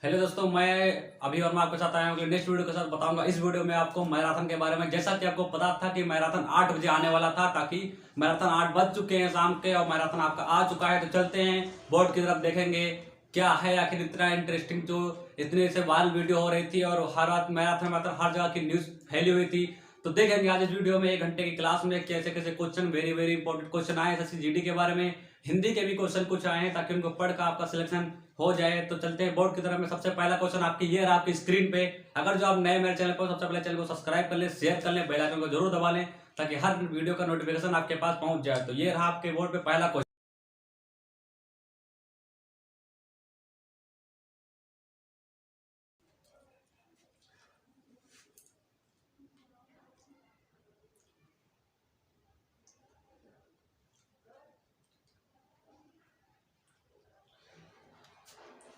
Hello दोस्तों, मैं अभी और मैं आपके साथ आया हूँ नेक्स्ट वीडियो के साथ बताऊंगा। इस वीडियो में आपको मैराथन के बारे में, जैसा कि आपको पता था कि मैराथन 8 बजे आने वाला था, ताकि मैराथन 8 बज चुके हैं शाम के और मैराथन आपका आ चुका है। तो चलते हैं बोर्ड की तरफ, देखेंगे क्या है आखिर इतना इंटरेस्टिंग जो इतने से वायरल वीडियो हो रही थी और हर रात मैराथन मतलब हर जगह की न्यूज फैली हुई थी। तो देखेंगे आज इस वीडियो में 1 घंटे की क्लास में कैसे कैसे question, very very important question आए। जैसे जीडी के बारे में, हिंदी के भी क्वेश्चन कुछ आए हैं, ताकि उनको पढ़कर आपका सिलेक्शन हो जाए। तो चलते हैं बोर्ड की तरफ में। सबसे पहला क्वेश्चन आपकी ये रहा आपकी स्क्रीन पे। अगर जो आप नए मेरे चैनल पर, सबसे पहले चैनल को सब्सक्राइब कर ले, शेयर कर ले, बेल आइकन को जरूर दबा लें, ताकि हर वीडियो का नोटिफिकेशन आपके पास पहुंच जाए। तो ये रहा आपके बोर्ड पे पहला क्वेश्चन।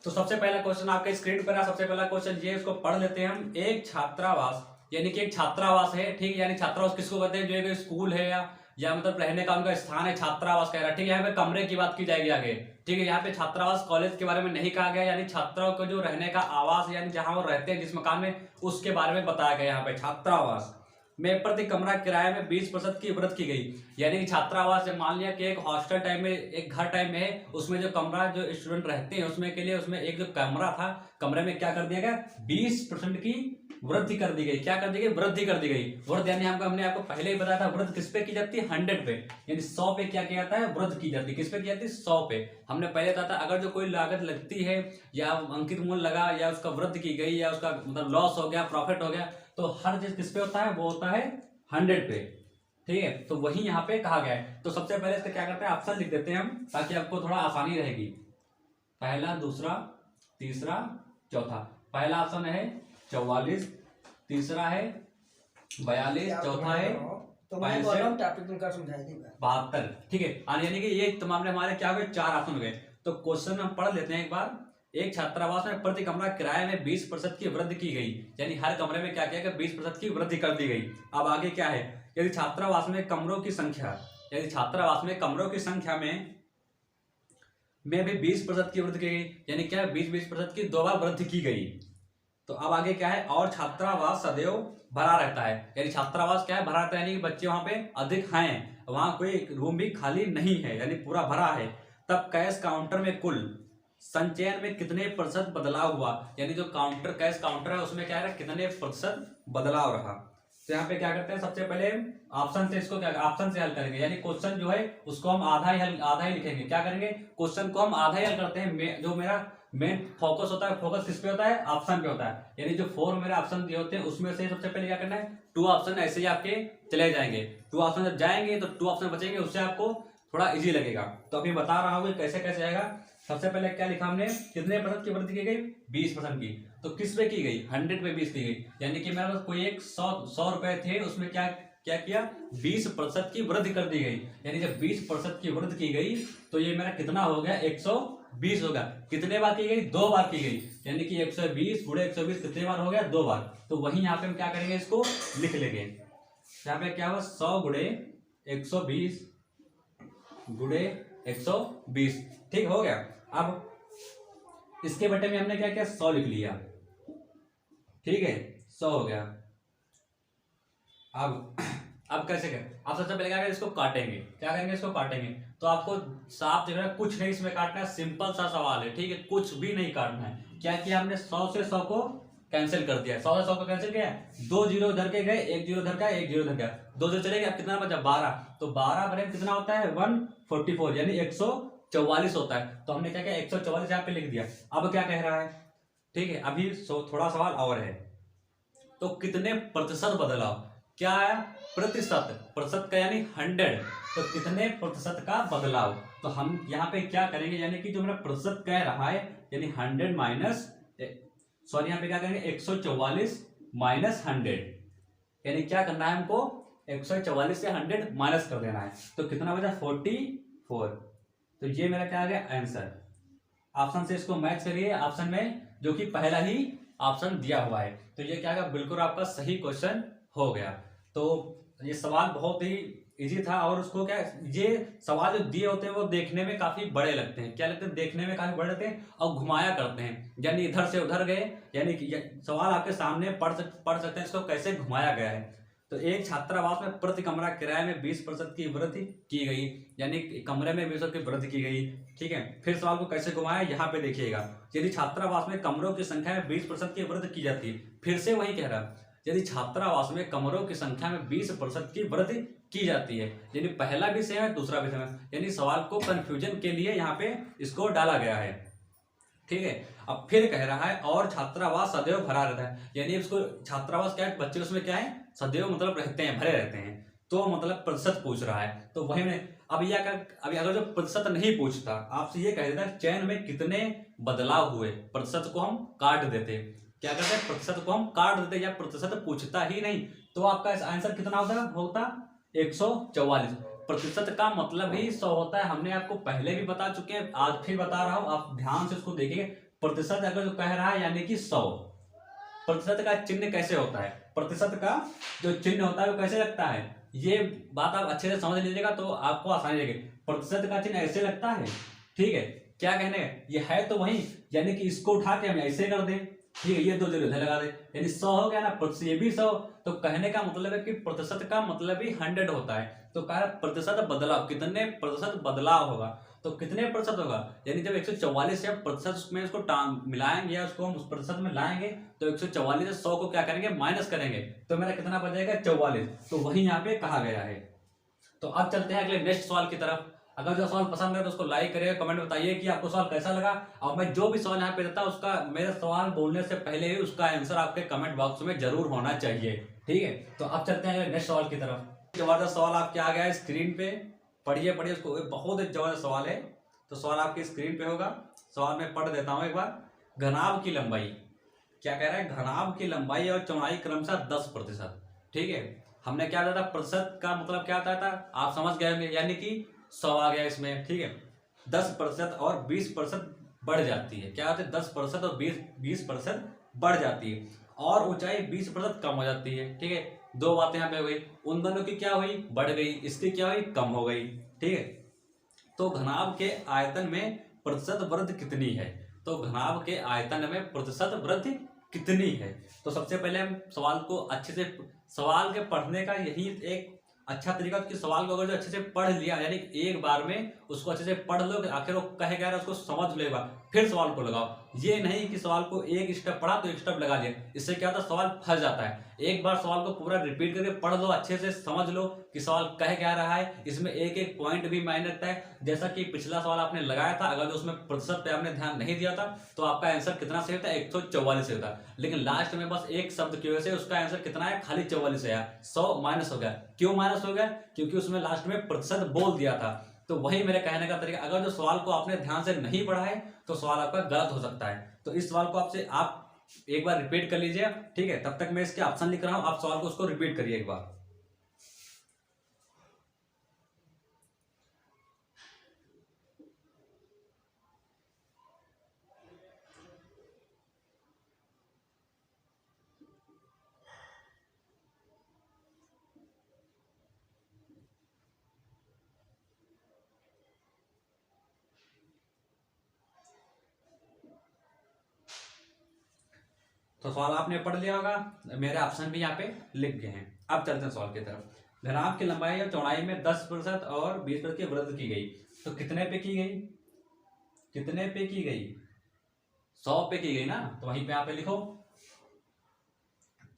तो सबसे पहला क्वेश्चन आपके स्क्रीन पर है। सबसे पहला क्वेश्चन ये, इसको पढ़ लेते हैं हम। एक छात्रावास, यानी कि एक छात्रावास है, ठीक है। यानी छात्रावास किसको कहते हैं? जो एक स्कूल है या मतलब रहने का उनका स्थान है, छात्रावास कह रहा है, ठीक है। यहाँ पे कमरे की बात की जाएगी आगे, ठीक है। यहाँ पे छात्रावास कॉलेज के बारे में नहीं कहा गया, यानी छात्राओं को जो रहने का आवास, यानी जहां वो रहते हैं जिस मकान में, उसके बारे में बताया गया। यहाँ पे छात्रावास में प्रति कमरा किराए में 20% की वृद्धि की गई। यानी कि छात्रावास, जब मान लिया कि एक हॉस्टल टाइम में, एक घर टाइम में है, उसमें जो कमरा जो स्टूडेंट रहते हैं उसमें के लिए, उसमें एक जो कमरा था, कमरे में क्या कर दिया गया? 20% की वृद्धि कर दी गई। क्या कर दी गई? वृद्धि कर दी गई। वृद्धि यानी हमने आपको पहले ही बताया था, वृद्धि किस पे की जाती है? 100 पे, यानी 100 पे क्या किया जाता है? वृद्धि की जाती है। किस पे की जाती है? 100 पे। हमने पहले बताया था, अगर जो कोई लागत लगती है या अंकित मूल्य लगा या उसका वृद्धि की गई या उसका मतलब लॉस हो गया, प्रॉफिट हो गया, तो हर चीज किस पे होता है? वो होता है 100 पे, ठीक है। तो वही यहाँ पे कहा गया है। तो सबसे पहले इसका क्या करते हैं, ऑप्शन लिख देते हैं हम, ताकि आपको थोड़ा आसानी रहेगी। पहला, दूसरा, तीसरा, चौथा। पहला ऑप्शन है 44, तीसरा है 42, चौथा है 72, ठीक है। यानी कि ये मामले हमारे क्या हो गए? 4 ऑप्शन हो गए। तो क्वेश्चन हम पढ़ लेते हैं एक बार। एक छात्रावास में प्रति कमरा किराए में 20% की वृद्धि की गई, यानी हर कमरे में क्या किया गया? 20% की वृद्धि कर दी गई। अब आगे क्या है? यदि छात्रावास में कमरों की संख्या, यदि छात्रावास में कमरों की संख्या में भी 20% की वृद्धि की गई, यानी क्या है? 20% की 2 बार वृद्धि की गई। तो अब आगे क्या है? और छात्रावास सदैव भरा रहता है, यानी छात्रावास क्या है? भरा रहता है, यानी कि बच्चे वहां पे अधिक हैं, वहां कोई रूम भी खाली नहीं है, यानी पूरा भरा है। तब कैश काउंटर में कुल संचयन में कितने प्रतिशत बदलाव हुआ? यानी जो काउंटर, कैश काउंटर है, उसमें क्या है? कितने प्रतिशत बदलाव रहा? तो यहाँ पे क्या करते हैं, सबसे पहले ऑप्शन से इसको क्या, ऑप्शन से हल करेंगे। यानी क्वेश्चन जो है उसको हम आधा ही लिखेंगे। क्या करेंगे? क्वेश्चन को हम आधा ही हल करते हैं। जो मेरा मेन फोकस होता है, फोकस किस पे होता है? ऑप्शन पे होता है। यानी जो 4 मेरे ऑप्शन दिए होते हैं उसमें से सबसे पहले क्या करना है? 2 ऑप्शन ऐसे ही आपके चले जाएंगे। 2 ऑप्शन जब जाएंगे तो 2 ऑप्शन बचेंगे, उससे आपको थोड़ा इजी लगेगा। तो अभी बता रहा हूँ कैसे कैसे आएगा। सबसे पहले क्या लिखा हमने? कितने प्रतिशत की वृद्धि की गई? 20% की। तो किस पे की गई? 100 पे 20 की गई। यानी कि मेरे पास कोई एक 100 रुपए थे, उसमें क्या क्या किया? 20% की वृद्धि कर दी गई। यानी जब 20% की वृद्धि की गई तो ये मेरा कितना हो गया? 120 होगा। कितने बार की गई? 2 बार की गई। यानी कि 120 गुणे 120 कितने बार हो गया? 2 बार। तो वही यहाँ पे हम क्या करेंगे? इसको लिख लेंगे। यहाँ पे क्या हुआ? 100 गुणे 120 गुणे 120, ठीक हो गया। अब इसके बटे में हमने क्या किया? 100 लिख लिया, ठीक है। 100 हो गया। अब कैसे करें? आप सबसे पहले क्या करेंगे? इसको काटेंगे। क्या करेंगे? इसको काटेंगे। तो आपको साफ दिख रहा है, कुछ नहीं इसमें काटना है, सिंपल सा सवाल है, ठीक है। कुछ भी नहीं काटना है। क्या किया हमने? 100 से 100 को कैंसिल कर दिया। 100 से 100 को कैंसिल किया, 2 जीरो उधर के गए, 1 जीरो उधर का, 1 जीरो उधर का, 2 जो चले गए। अब कितना बचा? 12। तो 12 बटे कितना होता है? 144, यानी 144 होता है। तो हमने क्या किया? 144 यहाँ पे लिख दिया। अब क्या कह रहा है? ठीक है, अभी थोड़ा सवाल और है। तो कितने प्रतिशत बदलाव? क्या है? प्रतिशत, प्रतिशत का यानी 100। तो कितने प्रतिशत का बदलाव? तो हम यहाँ पे क्या करेंगे? यानी कि जो मेरा प्रतिशत कह रहा है, यानी 100 माइनस, सॉरी यहाँ पे क्या करेंगे? 144 माइनस 100, यानी क्या करना है हमको? 144 से 100 माइनस कर देना है। तो कितना बचा? 44। तो ये मेरा क्या आ गया? आंसर। ऑप्शन से इसको मैच करिए ऑप्शन में, जो कि पहला ही ऑप्शन दिया हुआ है। तो ये क्या है? बिल्कुल आपका सही क्वेश्चन हो गया। तो ये सवाल बहुत ही इजी था। और उसको क्या, ये सवाल जो दिए होते हैं वो देखने में काफी बड़े लगते हैं, क्या लगते हैं, देखने में काफी बड़े लगते हैं और घुमाया करते हैं, यानी इधर से उधर गए, यानी कि सवाल आपके सामने पढ़ सकते हैं इसको कैसे घुमाया गया है। तो एक छात्रावास में प्रति कमरा किराए में 20% की वृद्धि की गई, यानी कमरे में 20% की वृद्धि की गई। ठीक है, फिर सवाल को कैसे घुमाया यहाँ पे देखिएगा। यदि छात्रावास में कमरों की संख्या में 20% की वृद्धि की जाती है, फिर से वही कह रहा, यदि छात्रावास में कमरों की संख्या में 20% की वृद्धि की जाती है, यानी पहला भी सेम है दूसरा भी सेम है, यानी सवाल को कंफ्यूजन के लिए यहाँ पे इसको डाला गया है। ठीक है, अब फिर कह रहा है और छात्रावास सदैव भरा रहता है, यानी उसको छात्रावास क्या है, बच्चे उसमें क्या है, सदैव मतलब रहते हैं, भरे रहते हैं। तो मतलब प्रतिशत पूछ रहा है, तो वही में अब यह अभी अगर जो प्रतिशत नहीं पूछता, आपसे ये कह देता चयन में कितने बदलाव हुए, प्रतिशत को हम काट देते, क्या करते हैं, प्रतिशत को हम काट देते या प्रतिशत पूछता ही नहीं, तो आपका आंसर कितना होता 144। प्रतिशत का मतलब ही 100 होता है, हमने आपको पहले भी बता चुके हैं, आज फिर बता रहा हूं, आप ध्यान से उसको देखिए। प्रतिशत अगर जो कह रहा है यानी कि 100, प्रतिशत का चिन्ह कैसे होता है, प्रतिशत का जो चिन्ह होता है वो कैसे लगता है, ये बात आप अच्छे से समझ लीजिएगा तो आपको आसानी लगेगी। प्रतिशत का चिन्ह ऐसे लगता है, ठीक है, क्या कहने ये है तो वही, यानी कि इसको उठा के हम ऐसे कर दें, ठीक है, ये 2 जीरो इधर लगा दे, यानी 100 हो गया ना, ये भी 100। तो कहने का मतलब है कि प्रतिशत का मतलब ही 100 होता है। तो कह रहा प्रतिशत बदलाव, कितने प्रतिशत बदलाव होगा, तो कितने प्रतिशत होगा, यानी जब 144 से प्रतिशत में उसको मिलाएंगे या उसको हम उस प्रतिशत में लाएंगे, तो 144 से 100 को क्या करेंगे, माइनस करेंगे, तो मेरा कितना बचेगा 44। तो वही यहाँ पे कहा गया है। तो अब चलते हैं अगले नेक्स्ट सवाल की तरफ। अगर जो सवाल पसंद है तो उसको लाइक करिए, कमेंट बताइए कि आपको सवाल कैसा लगा। और मैं जो भी सवाल यहाँ पे देता हूँ उसका, मेरे सवाल बोलने से पहले ही उसका आंसर आपके कमेंट बॉक्स में जरूर होना चाहिए। ठीक है, तो अब चलते हैं नेक्स्ट सवाल की तरफ। जबरदस्त सवाल आपके आ गया है स्क्रीन पे, पढ़िए पढ़िए उसको, बहुत जबरदस्त सवाल है। तो सवाल आपकी स्क्रीन पे होगा, सवाल मैं पढ़ देता हूँ एक बार। घनाभ की लंबाई, क्या कह रहा है, घनाभ की लंबाई और चौड़ाई क्रमशः 10%। ठीक है, हमने क्या बताया था, प्रतिशत का मतलब क्या बताया था, आप समझ गए होंगे, यानी कि 100 आ गया इसमें। ठीक है, 10% और 20% बढ़ जाती है, क्या होता है, 10% और 20% बढ़ जाती है, और ऊंचाई 20% कम हो जाती है। ठीक है, 2 बातें यहाँ पे हो गई, उन दोनों की क्या हुई, बढ़ गई, इसकी क्या हुई, कम हो गई। ठीक है, तो घनाभ के आयतन में प्रतिशत वृद्धि कितनी है, तो घनाभ के आयतन में प्रतिशत वृद्धि कितनी है। तो सबसे पहले हम सवाल को अच्छे से, सवाल के पढ़ने का यही एक अच्छा तरीका, कि सवाल को अगर जो अच्छे से पढ़ लिया, यानी एक बार में उसको अच्छे से पढ़ लो कि आखिर वो कहे क्या रहा है उसको समझ लेगा, फिर सवाल को लगाओ। ये नहीं कि सवाल को एक स्टेप पढ़ा तो एक स्टेप लगा लिया, इससे क्या होता है, सवाल फंस जाता है। एक बार सवाल को पूरा रिपीट करके पढ़ लो, अच्छे से समझ लो कि सवाल कह क्या रहा है, इसमें एक एक पॉइंट भी मायने रखता है। जैसा कि पिछला सवाल आपने लगाया था, अगर जो उसमें प्रतिशत पे आपने ध्यान नहीं दिया था तो आपका आंसर कितना सही होता है, 144 होता है, लेकिन लास्ट में बस एक शब्द की वजह से उसका आंसर कितना है, खाली 44 है, 100 माइनस हो गया। क्यों माइनस हो गया, क्योंकि उसमें लास्ट में प्रतिशत बोल दिया था। तो वही मेरे कहने का तरीका, अगर जो सवाल को आपने ध्यान से नहीं पढ़ा है तो सवाल आपका गलत हो सकता है। तो इस सवाल को आपसे आप एक बार रिपीट कर लीजिए। ठीक है, तब तक मैं इसके ऑप्शन लिख रहा हूं, आप सवाल को उसको रिपीट करिए एक बार। तो सवाल आपने पढ़ लिया होगा, मेरे ऑप्शन भी यहाँ पे लिख गए हैं। अब चलते हैं सवाल की तरफ। घनाभ की लंबाई और चौड़ाई में 10% और 20% की वृद्धि की गई, तो कितने पे की गई, कितने पे की गई, 100 पे की गई ना, तो वहीं पे यहाँ पे लिखो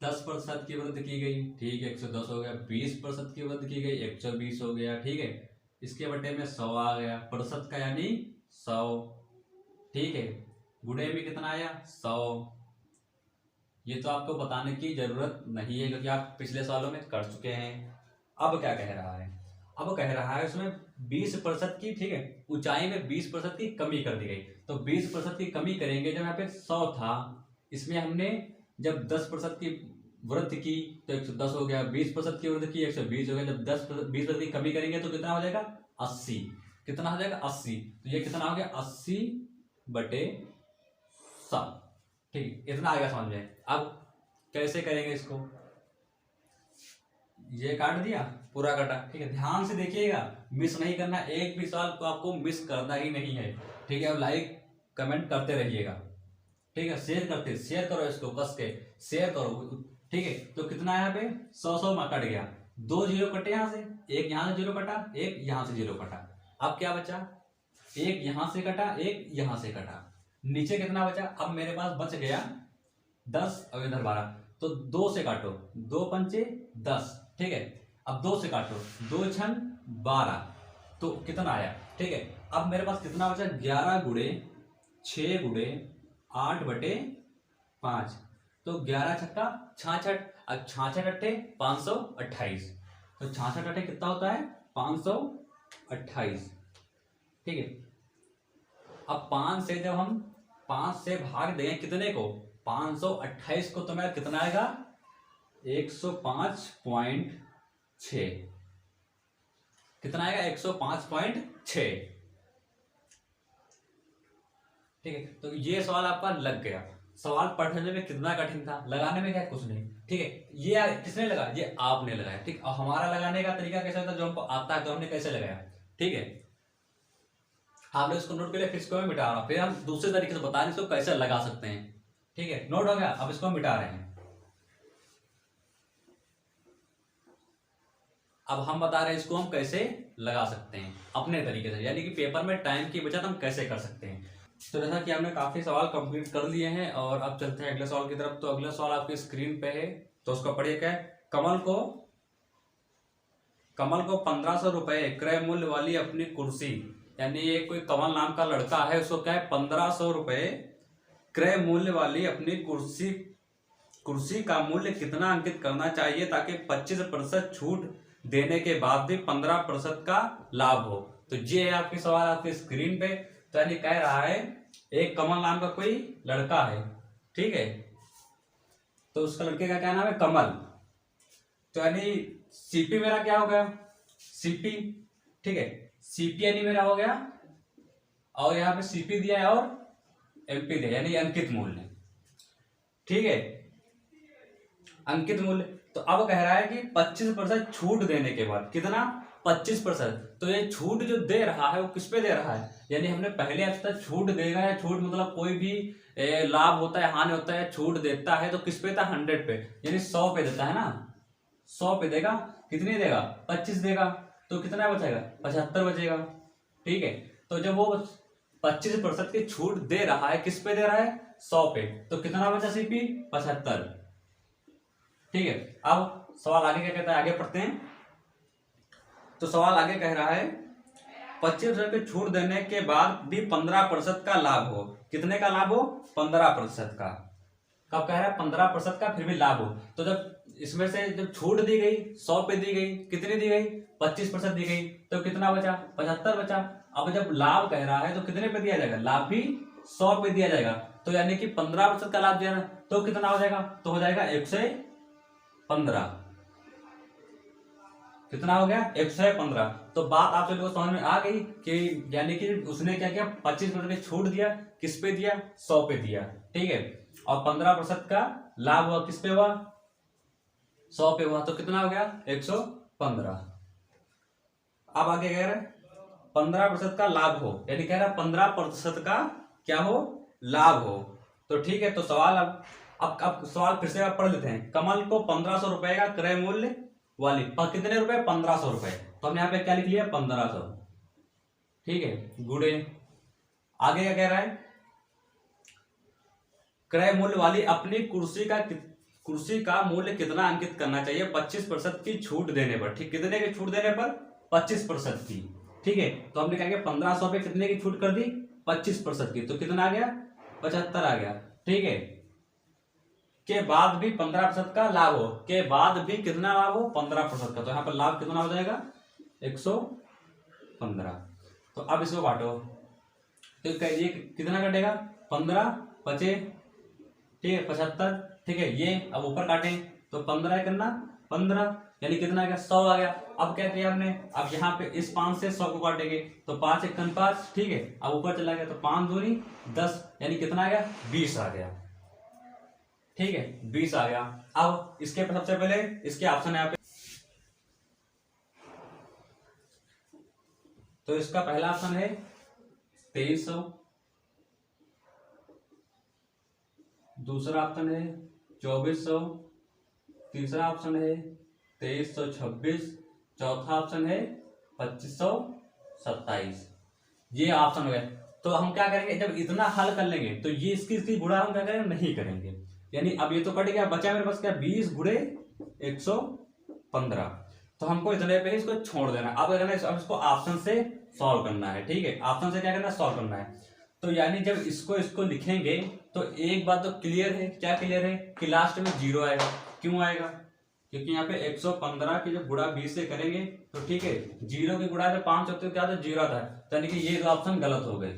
10% की वृद्धि की गई। ठीक है, 110 हो गया, 20% की वृद्धि की गई, 120 हो गया। ठीक है, इसके बटे में 100 आ गया, प्रतिशत का यानी 100। ठीक है, गुणे में कितना आया, 100। ये तो आपको बताने की जरूरत नहीं है क्योंकि आप पिछले सालों में कर चुके हैं। अब क्या कह रहा है, अब कह रहा है उसमें 20% की, ठीक है, ऊंचाई में 20% की कमी कर दी गई। तो 20% की कमी करेंगे, जब यहाँ पे 100 था, इसमें हमने जब 10% की वृद्धि की तो 110 हो गया, 20% की वृद्धि की 120 हो गया, जब 20% की कमी करेंगे तो कितना हो जाएगा, 80। कितना हो जाएगा, 80। तो ये कितना हो गया, 80/100। ठीक है, इतना आ गया समझ में। अब कैसे करेंगे इसको, ये काट दिया, पूरा कटा। ठीक है, ध्यान से देखिएगा, मिस नहीं करना, एक भी सवाल को आपको मिस करना ही नहीं है। ठीक है, अब लाइक कमेंट करते रहिएगा। ठीक है, शेयर करो इसको, कस के शेयर करो। ठीक है, तो कितना यहाँ पे 100 में कट गया, 2 जीरो कटे यहाँ से, एक यहाँ से जीरो कटा, एक यहाँ से जीरो कटा। अब क्या बचा, एक यहाँ से कटा, एक यहाँ से कटा, नीचे कितना बचा, अब मेरे पास बच गया 10 और इधर 12, तो 2 से काटो, 2 पंचे 10। ठीक है, अब 2 से काटो, 2 छन 12, तो कितना आया। ठीक है, अब मेरे पास कितना बचा, 11 गुणे 6 गुणे 8/5, तो 11 छक्का 66, अब 66 अट्ठे 528, तो 66 अट्ठे कितना होता है 528। ठीक है, अब 5 से जब हम 5 से भाग देंगे कितने को, 528 को, तो मेरा कितना आएगा 105.6, कितना आएगा 105.6। ठीक है, तो ये सवाल आपका लग गया। सवाल पढ़ने में कितना कठिन था, लगाने में क्या कुछ नहीं। ठीक है, ये किसने लगाया, ये आपने लगाया। ठीक, और हमारा लगाने का तरीका कैसा होता है, जो हमको आता है तो हमने कैसे लगाया। ठीक है, आप लोग इसको नोट कर लिया, फिर इसको मैं मिटा रहा हूं, फिर हम दूसरे तरीके से बता रहे इसको कैसे लगा सकते हैं। ठीक है, नोट हो गया, अब इसको मिटा रहे हैं। अब हम बता रहे हैं इसको हम कैसे लगा सकते हैं अपने तरीके से, यानी कि पेपर में टाइम की बचत हम कैसे कर सकते हैं। तो जैसा कि हमने काफी सवाल कंप्लीट कर लिए हैं और अब चलते हैं अगले सवाल की तरफ। तो अगला सवाल आपकी स्क्रीन पे है, तो उसका पढ़िए क्या है। कमल को 1500 रुपए क्रय मूल्य वाली अपनी कुर्सी, यानी ये कोई कमल नाम का लड़का है, उसको क्या है 1500 रुपए क्रय मूल्य वाली अपनी कुर्सी का मूल्य कितना अंकित करना चाहिए ताकि 25% छूट देने के बाद भी 15% का लाभ हो। तो ये है आपकी सवाल आपकी स्क्रीन पे। तो यानी कह रहा है एक कमल नाम का कोई लड़का है, ठीक है, तो उसका लड़के का क्या नाम है, कमल। तो यानी सीपी मेरा क्या हो गया, सीपी, ठीक है, सीपी यानी मेरा हो गया, और यहां पे सीपी दिया है और एमपी दिया, यानी अंकित मूल्य। ठीक है, अंकित मूल्य। तो अब कह रहा है कि 25% छूट देने के बाद, कितना 25%। तो ये छूट जो दे रहा है वो किस पे दे रहा है, यानी हमने पहले अब तक छूट देगा है, छूट मतलब कोई भी लाभ होता है, हानि होता है, छूट देता है तो किस पे था 100 पे, यानी 100 पे देता है ना, 100 पे देगा, कितनी देगा 25 देगा, तो कितना बचेगा 75 बचेगा। ठीक है, तो जब वो 25% की छूट दे रहा है, किस पे दे रहा है 100 पे, तो कितना बचा सीपी 75। ठीक है, अब सवाल आगे क्या कहता है, आगे पढ़ते हैं। तो सवाल आगे कह रहा है 25% की छूट देने के बाद भी 15% का लाभ हो। कितने का लाभ हो, 15% का। कब कह रहा है 15% का फिर भी लाभ हो। तो जब इसमें से जब छूट दी गई 100 पे दी गई, कितनी दी गई 25% दी गई, तो कितना बचा 75 बचा। अब जब लाभ कह रहा है तो कितने पे दिया जाएगा, लाभ भी 100 पे दिया जाएगा, तो यानी कि 15% का लाभ दिया ना, तो कितना हो जाएगा, तो हो जाएगा 115। कितना हो गया 115। तो बात आप लोगों को समझ में आ गई कि यानी कि उसने क्या किया 25% की छूट दिया, किस पे दिया 100 पे दिया। ठीक है, और 15% का लाभ हुआ, किस पे हुआ 100 पे हुआ, तो कितना हो गया 115। अब आगे कह रहा है 15% का लाभ हो, यानी कह रहा है 15% का क्या हो, लाभ हो। तो ठीक है, तो सवाल अब सवाल फिर से आप पढ़ लेते हैं। कमल को 1500 रुपए का क्रय मूल्य वाली, कितने रुपए 1500 रुपए, तो हमने यहाँ पे क्या लिख लिया 1500। ठीक है, गुणे, आगे क्या कह रहा है, क्रय मूल्य वाली अपनी कुर्सी का मूल्य कितना अंकित करना चाहिए 25% की छूट देने पर। ठीक, कितने की छूट देने पर 25% की। ठीक है, तो हमने क्या किया 1500 पे कितने की छूट कर दी 25% की, तो कितना आ गया 75 आ गया। ठीक है, के बाद भी 15% का लाभ हो, के बाद भी कितना लाभ हो 15% का, तो यहाँ पर लाभ कितना हो जाएगा 115। तो अब इसको काटो, तो ये कितना कटेगा 15 बचे, ठीक है 75। ठीक है, ये अब ऊपर काटें तो 15 करना 15, यानी कितना आ गया 100 आ गया। अब क्या किया हमने, अब यहाँ पे इस 5 से 100 को काटेंगे तो 5 × 5, ठीक है, अब ऊपर चला गया तो 5 दूनी 10, यानी कितना आ गया 20 आ गया। ठीक है, 20 आ गया। अब इसके सबसे पहले इसके ऑप्शन है यहाँ पे, तो इसका पहला ऑप्शन है 2300, दूसरा ऑप्शन है 2400, तीसरा ऑप्शन है 2326, चौथा ऑप्शन है 2527। ये ऑप्शन हो गए। तो हम क्या करेंगे, जब इतना हल कर लेंगे तो ये इसकी गुणा हम क्या करेंगे, नहीं करेंगे। यानी अब ये तो कट गया, बचा मेरे पास क्या 20 गुणे 115। तो हमको इतने पे इसको छोड़ देना। अब करना है, अब इसको ऑप्शन से सॉल्व करना है। ठीक है, ऑप्शन से क्या करना है, सॉल्व करना है। तो यानी जब इसको लिखेंगे तो एक बात तो क्लियर है, क्या क्लियर है कि लास्ट में 0 आएगा। क्यों आएगा, क्योंकि यहाँ पे 115 की जब गुणा 20 से करेंगे तो ठीक है, 0 की गुणा से 5 होते क्या, तो 0 था। तो यानी कि ये ऑप्शन गलत हो गए।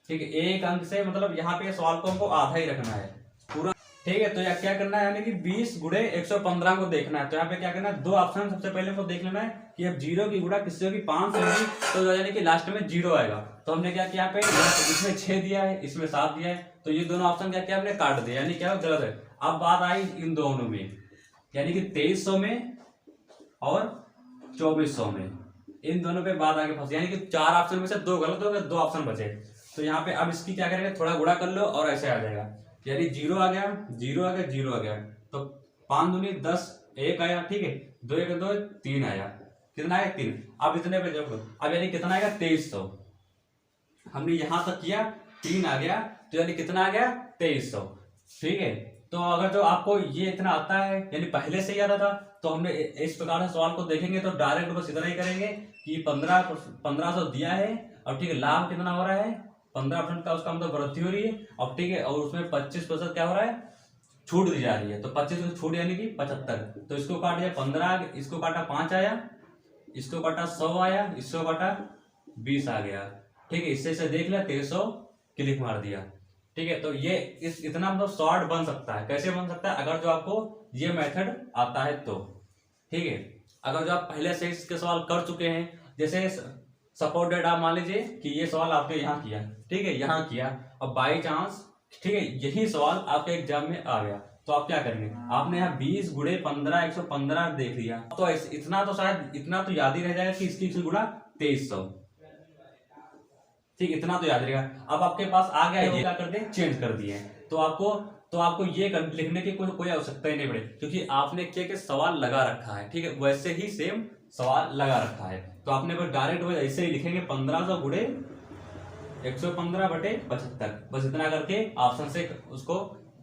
ठीक है, एक अंक से मतलब यहाँ पे सवाल को हमको आधा ही रखना है पूरा। ठीक है, तो यहाँ क्या करना है, यानी कि 20 गुणे 115 को देखना है। तो यहाँ पे क्या करना है, दो ऑप्शन सबसे पहले हमको देख लेना है कि अब 0 की गुणा किसी की 5 से होगी तो यानी कि लास्ट में 0 आएगा। तो हमने क्या किया, पे इसमें 6 दिया है, इसमें 7 दिया है, तो ये दोनों ऑप्शन क्या किया, हमने काट दिया, यानी क्या गलत है। अब बात आई इन दोनों में, यानी कि 2300 में और 2400 में, इन दोनों पे बात आगे फंसी। यानी कि 4 ऑप्शन में से 2 गलत हो गए, 2 ऑप्शन बचे। तो यहाँ पे अब इसकी क्या करेंगे, थोड़ा गुणा कर लो और ऐसे आ जाएगा। यानी 0 आ गया, 0 आ गया, 0 आ गया, तो 5 दूनी 10, 1 आया। ठीक है, 2 1 2 3 आया। कितना आया, 3। अब इतने पे देखो, अब यानी कितना आएगा, 2300। हमने यहां तक किया, 3 आ गया, तो यानी कितना आ गया, 2300। ठीक है, तो अगर जो आपको ये इतना आता है, यानी पहले से ही आता था, तो हमने इस प्रकार से सवाल को देखेंगे तो डायरेक्ट बस इतना ही करेंगे कि 1500 दिया है, और ठीक है लाभ कितना हो रहा है, 15% का उसका मतलब वृद्धि हो रही है। अब ठीक है, और उसमें 25% क्या हो रहा है, छूट दी जा रही है। तो 25 छूट यानी कि 75। तो इसको काट दिया 15, इसको काटा 5 आया, इसको काटा 100 आया, इसको काटा 20 आ गया। ठीक है, इससे से देख लिया 2300, क्लिक मार दिया। ठीक है, तो ये इतना मतलब शॉर्ट बन सकता है। कैसे बन सकता है, अगर जो आपको ये मेथड आता है तो। ठीक है, अगर जो आप पहले से इसके सवाल कर चुके हैं, जैसे सपोर्टेड आप मान लीजिए कि ये सवाल आपने यहाँ किया, ठीक है, यहाँ किया, और बाई चांस ठीक है यही सवाल आपके एग्जाम में आ गया, तो आप क्या करेंगे, आपने यहाँ 20 गुणे 15 115 देख लिया, तो इतना तो शायद इतना तो याद ही रह जाएगा कि इसकी गुणा 2300। ठीक, इतना तो याद रहेगा। अब आपके पास आ गया, ये क्या कर दे, चेंज कर दिए, तो आपको ये लिखने की कोई आवश्यकता ही नहीं पड़े, क्योंकि आपने क्या कि सवाल लगा रखा है। ठीक है, वैसे ही सेम सवाल लगा रखा है, तो आपने बस डायरेक्ट ऐसे ही लिखेंगे 1500 गुणे 115/75, बस इतना करके ऑप्शन से उसको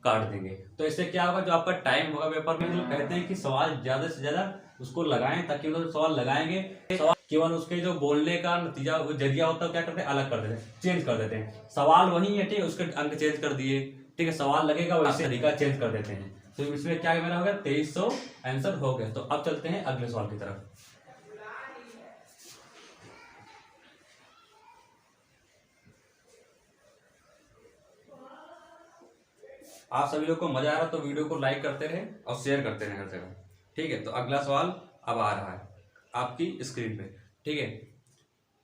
काट देंगे। तो इससे क्या होगा, जो आपका टाइम होगा पेपर में, जो कहते हैं कि सवाल ज्यादा से ज्यादा उसको लगाएं, ताकि वो सवाल लगाएंगे, सवाल केवल उसके जो बोलने का नतीजा जरिया होता है क्या करते हैं, अलग कर देते हैं, चेंज कर देते हैं। सवाल वही है, ठीक है, उसके अंक चेंज कर दिए, ठीक है, सवाल लगेगा वैसे तरीका चेंज कर देते हैं। तो इसमें क्या मेरा हो गया, 2300 आंसर हो गया। तो अब चलते हैं अगले सवाल की तरफ। आप सभी लोग को मजा आ रहा तो वीडियो को लाइक करते रहे और शेयर करते रहे हर जगह। ठीक है, तो अगला सवाल अब आ रहा है आपकी स्क्रीन पे। ठीक है,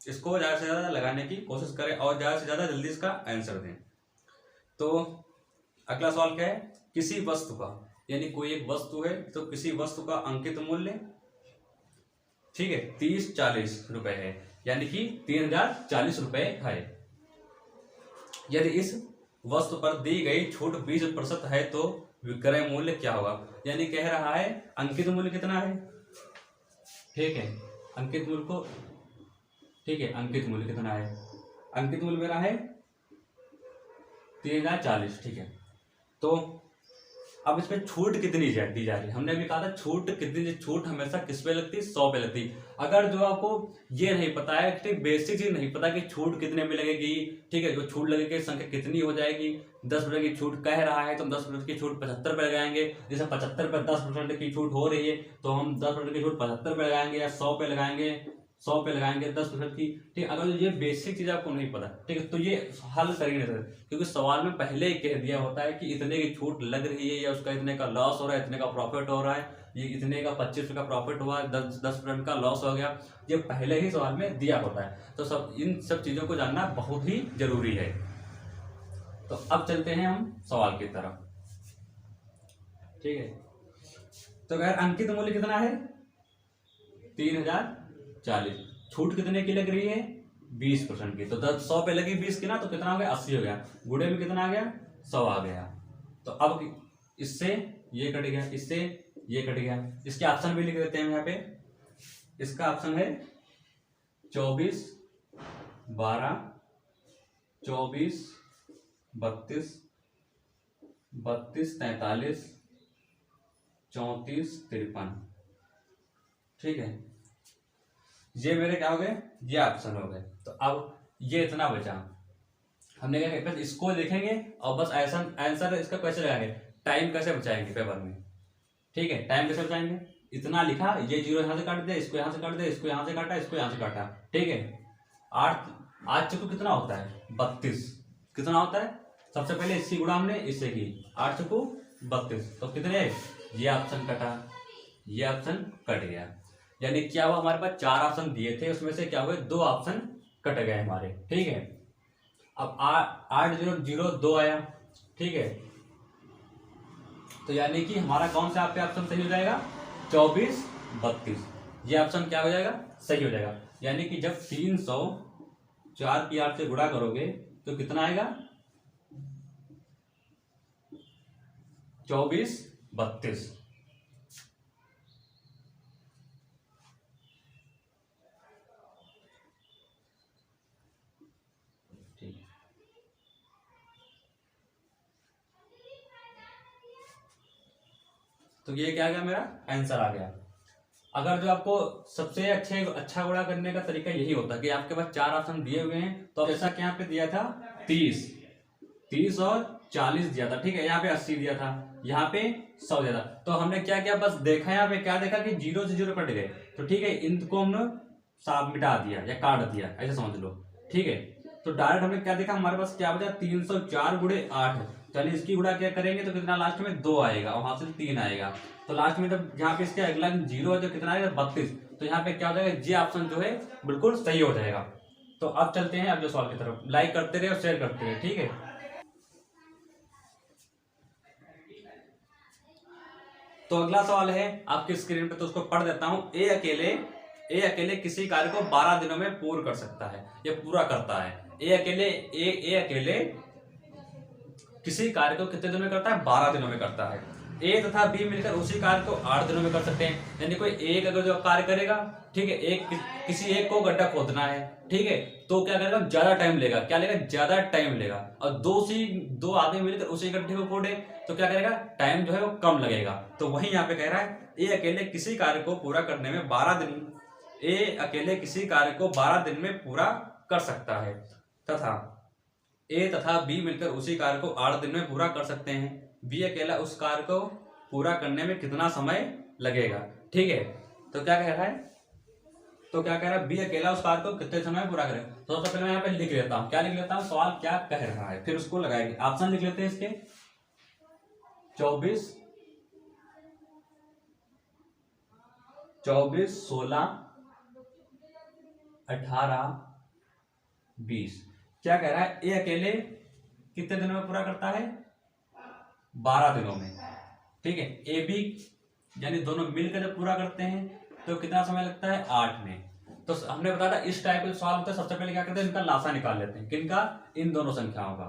इसको ज्यादा से ज्यादा लगाने की कोशिश करें और ज्यादा से ज्यादा जल्दी इसका आंसर दें। तो अगला सवाल क्या है, किसी वस्तु का, यानी कोई एक वस्तु है, तो किसी वस्तु का अंकित मूल्य ठीक है 30-40 रुपए है, यानी कि 3040 रुपए है। यदि इस वस्तु पर दी गई छूट 20% है तो विक्रय मूल्य क्या होगा। यानी कह रहा है अंकित मूल्य कितना है, ठीक है, अंकित मूल्य को, ठीक है, अंकित मूल्य कितना है, अंकित मूल्य मेरा है 3040। ठीक है, तो अब इसमें छूट कितनी दी जा रही है, हमने अभी कहा था छूट कितनी, छूट हमेशा किस पे लगती है, 100 पे लगती है। अगर जो आपको ये नहीं पता है, ठीक, बेसिक चीज नहीं पता कि छूट कितने में लगेगी, ठीक है, जो छूट लगेगी संख्या कितनी हो जाएगी, 10% की छूट कह रहा है तो हम 10% की छूट 75 पे लगाएंगे। जैसे 75 पे 10% की छूट हो रही है तो हम 10% की छूट 75 पे लगाएंगे, या 100 पे लगाएंगे, 100 पे लगाएंगे 10% की। ठीक, अगर ये बेसिक चीज आपको नहीं पता, ठीक है, तो ये हल कर ही नहीं सकते, क्योंकि सवाल में पहले ही कह दिया होता है कि इतने की छूट लग रही है, या उसका इतने का लॉस हो रहा है, इतने का प्रॉफिट हो रहा है, ये इतने का 25% का प्रॉफिट हुआ है, 10% का लॉस हो गया, ये पहले ही सवाल में दिया होता है। तो इन सब चीजों को जानना बहुत ही जरूरी है। तो अब चलते हैं हम सवाल की तरफ। ठीक है, तो अगर अंकित मूल्य कितना है 3040, छूट कितने की लग रही है? 20% की। तो 100 पे लगी 20 की ना, तो कितना हो गया? 80 हो गया। गुणे में कितना आ गया? 100 आ गया। तो अब इससे ये कट गया, इससे ये कट गया। इसके ऑप्शन भी लिख देते हैं यहाँ पे। इसका ऑप्शन है 24 12 24 32 32 43 34 53। ठीक है, ये मेरे क्या हो गए? ये ऑप्शन हो गए। तो अब ये इतना बचा। हमने क्या किया? इसको देखेंगे और बस ऐसा आंसर इसका कैसे लगाएंगे, टाइम कैसे बचाएंगे पेपर में। ठीक है, टाइम कैसे बचाएंगे? इतना लिखा, ये जीरो यहाँ से काट दे, इसको यहाँ से काट दे, इसको यहाँ से काटा, इसको यहाँ से काटा। ठीक है, 8 चुकू कितना होता है? 32। कितना होता है? सबसे पहले इसकी गुणा हमने इससे की, 8 चुकू 32। तो कितने? ये ऑप्शन कटा, ये ऑप्शन कट गया। यानी क्या हुआ? हमारे पास 4 ऑप्शन दिए थे, उसमें से क्या हुए? 2 ऑप्शन कट गए हमारे। ठीक है, अब 8 0 0 2 आया। ठीक है, तो यानी कि हमारा कौन सा आपके ऑप्शन सही हो जाएगा? 24 32। ये ऑप्शन क्या हो जाएगा? सही हो जाएगा। यानी कि जब 300 4 की 8 से गुणा करोगे तो कितना आएगा? 24 32। तो ये क्या आ गया? मेरा आंसर आ गया। अगर जो आपको सबसे अच्छा गुणा करने का तरीका यही होता है कि आपके पास 4 ऑप्शन दिए हुए हैं, तो जैसा कि यहाँ पे दिया था 30 और 40 दिया था। ठीक है, यहाँ पे 80 दिया था, यहाँ पे 100 दिया था। तो हमने क्या किया? बस देखा, यहाँ पे क्या देखा कि 0 से 0 कट गए। तो ठीक है, इनको हमने साफ मिटा दिया या काट दिया, ऐसे समझ लो। ठीक है, तो डायरेक्ट हमने क्या देखा? हमारे पास क्या बचा? 304 गुणे 8। चलिए इसकी गुणा क्या करेंगे तो कितना लास्ट में? 2 आएगा और वहां से 3 आएगा। तो लास्ट में जब यहाँ पे इसका अगला 0 है तो कितना आएगा? 32। तो यहाँ पे क्या हो जाएगा? ये ऑप्शन जो है बिल्कुल सही हो जाएगा। तो अब चलते हैं अब जो सवाल की तरफ। लाइक करते रहे और शेयर करते रहे। ठीक है, तो अगला सवाल है आपकी स्क्रीन पे, तो उसको पढ़ देता हूं। ए अकेले किसी कार्य को 12 दिनों में पूर्ण कर सकता है, ये पूरा करता है। ए अकेले किसी कार्य को कितने दिनों में करता है? 12 दिनों में करता है। ए तथा बी मिलकर उसी कार्य को 8 दिनों में कर सकते हैं। यानी कोई एक अगर जो कार्य करेगा, ठीक है, किसी एक को गड्ढा खोदना है, ठीक है, तो क्या करेगा? ज्यादा टाइम लेगा। क्या लेगा? ज्यादा टाइम लेगा। और दो आदमी मिलकर उसी गड्ढे को खोदे तो क्या करेगा? टाइम जो है वो कम लगेगा। तो वही यहाँ पे कह रहा है ए अकेले किसी कार्य को पूरा करने में 12 दिन, ए अकेले किसी कार्य को 12 दिन में पूरा कर सकता है तथा ए तथा बी मिलकर उसी कार्य को 8 दिन में पूरा कर सकते हैं। बी अकेला उस कार्य को पूरा करने में कितना समय लगेगा? ठीक है, तो क्या कह रहा है? बी अकेला उस कार्य को कितने समय में पूरा करेगा। तो सबसे पहले मैं यहाँ पे लिख लेता हूँ। क्या लिख लेता हूँ? सवाल क्या कह रहा है, फिर उसको लगाएंगे। ऑप्शन लिख लेते हैं इसके। 24 16 18 20। क्या कह रहा है? ए अकेले कितने दिनों में पूरा करता है? 12 दिनों में। ठीक है, ए बी यानी दोनों मिलकर जब पूरा करते हैं तो कितना समय लगता है? 8 में। तो हमने बताया था इस टाइप का सवाल होता है, सबसे पहले क्या करते हैं? इनका लासा निकाल लेते हैं। किनका? इन दोनों संख्याओं का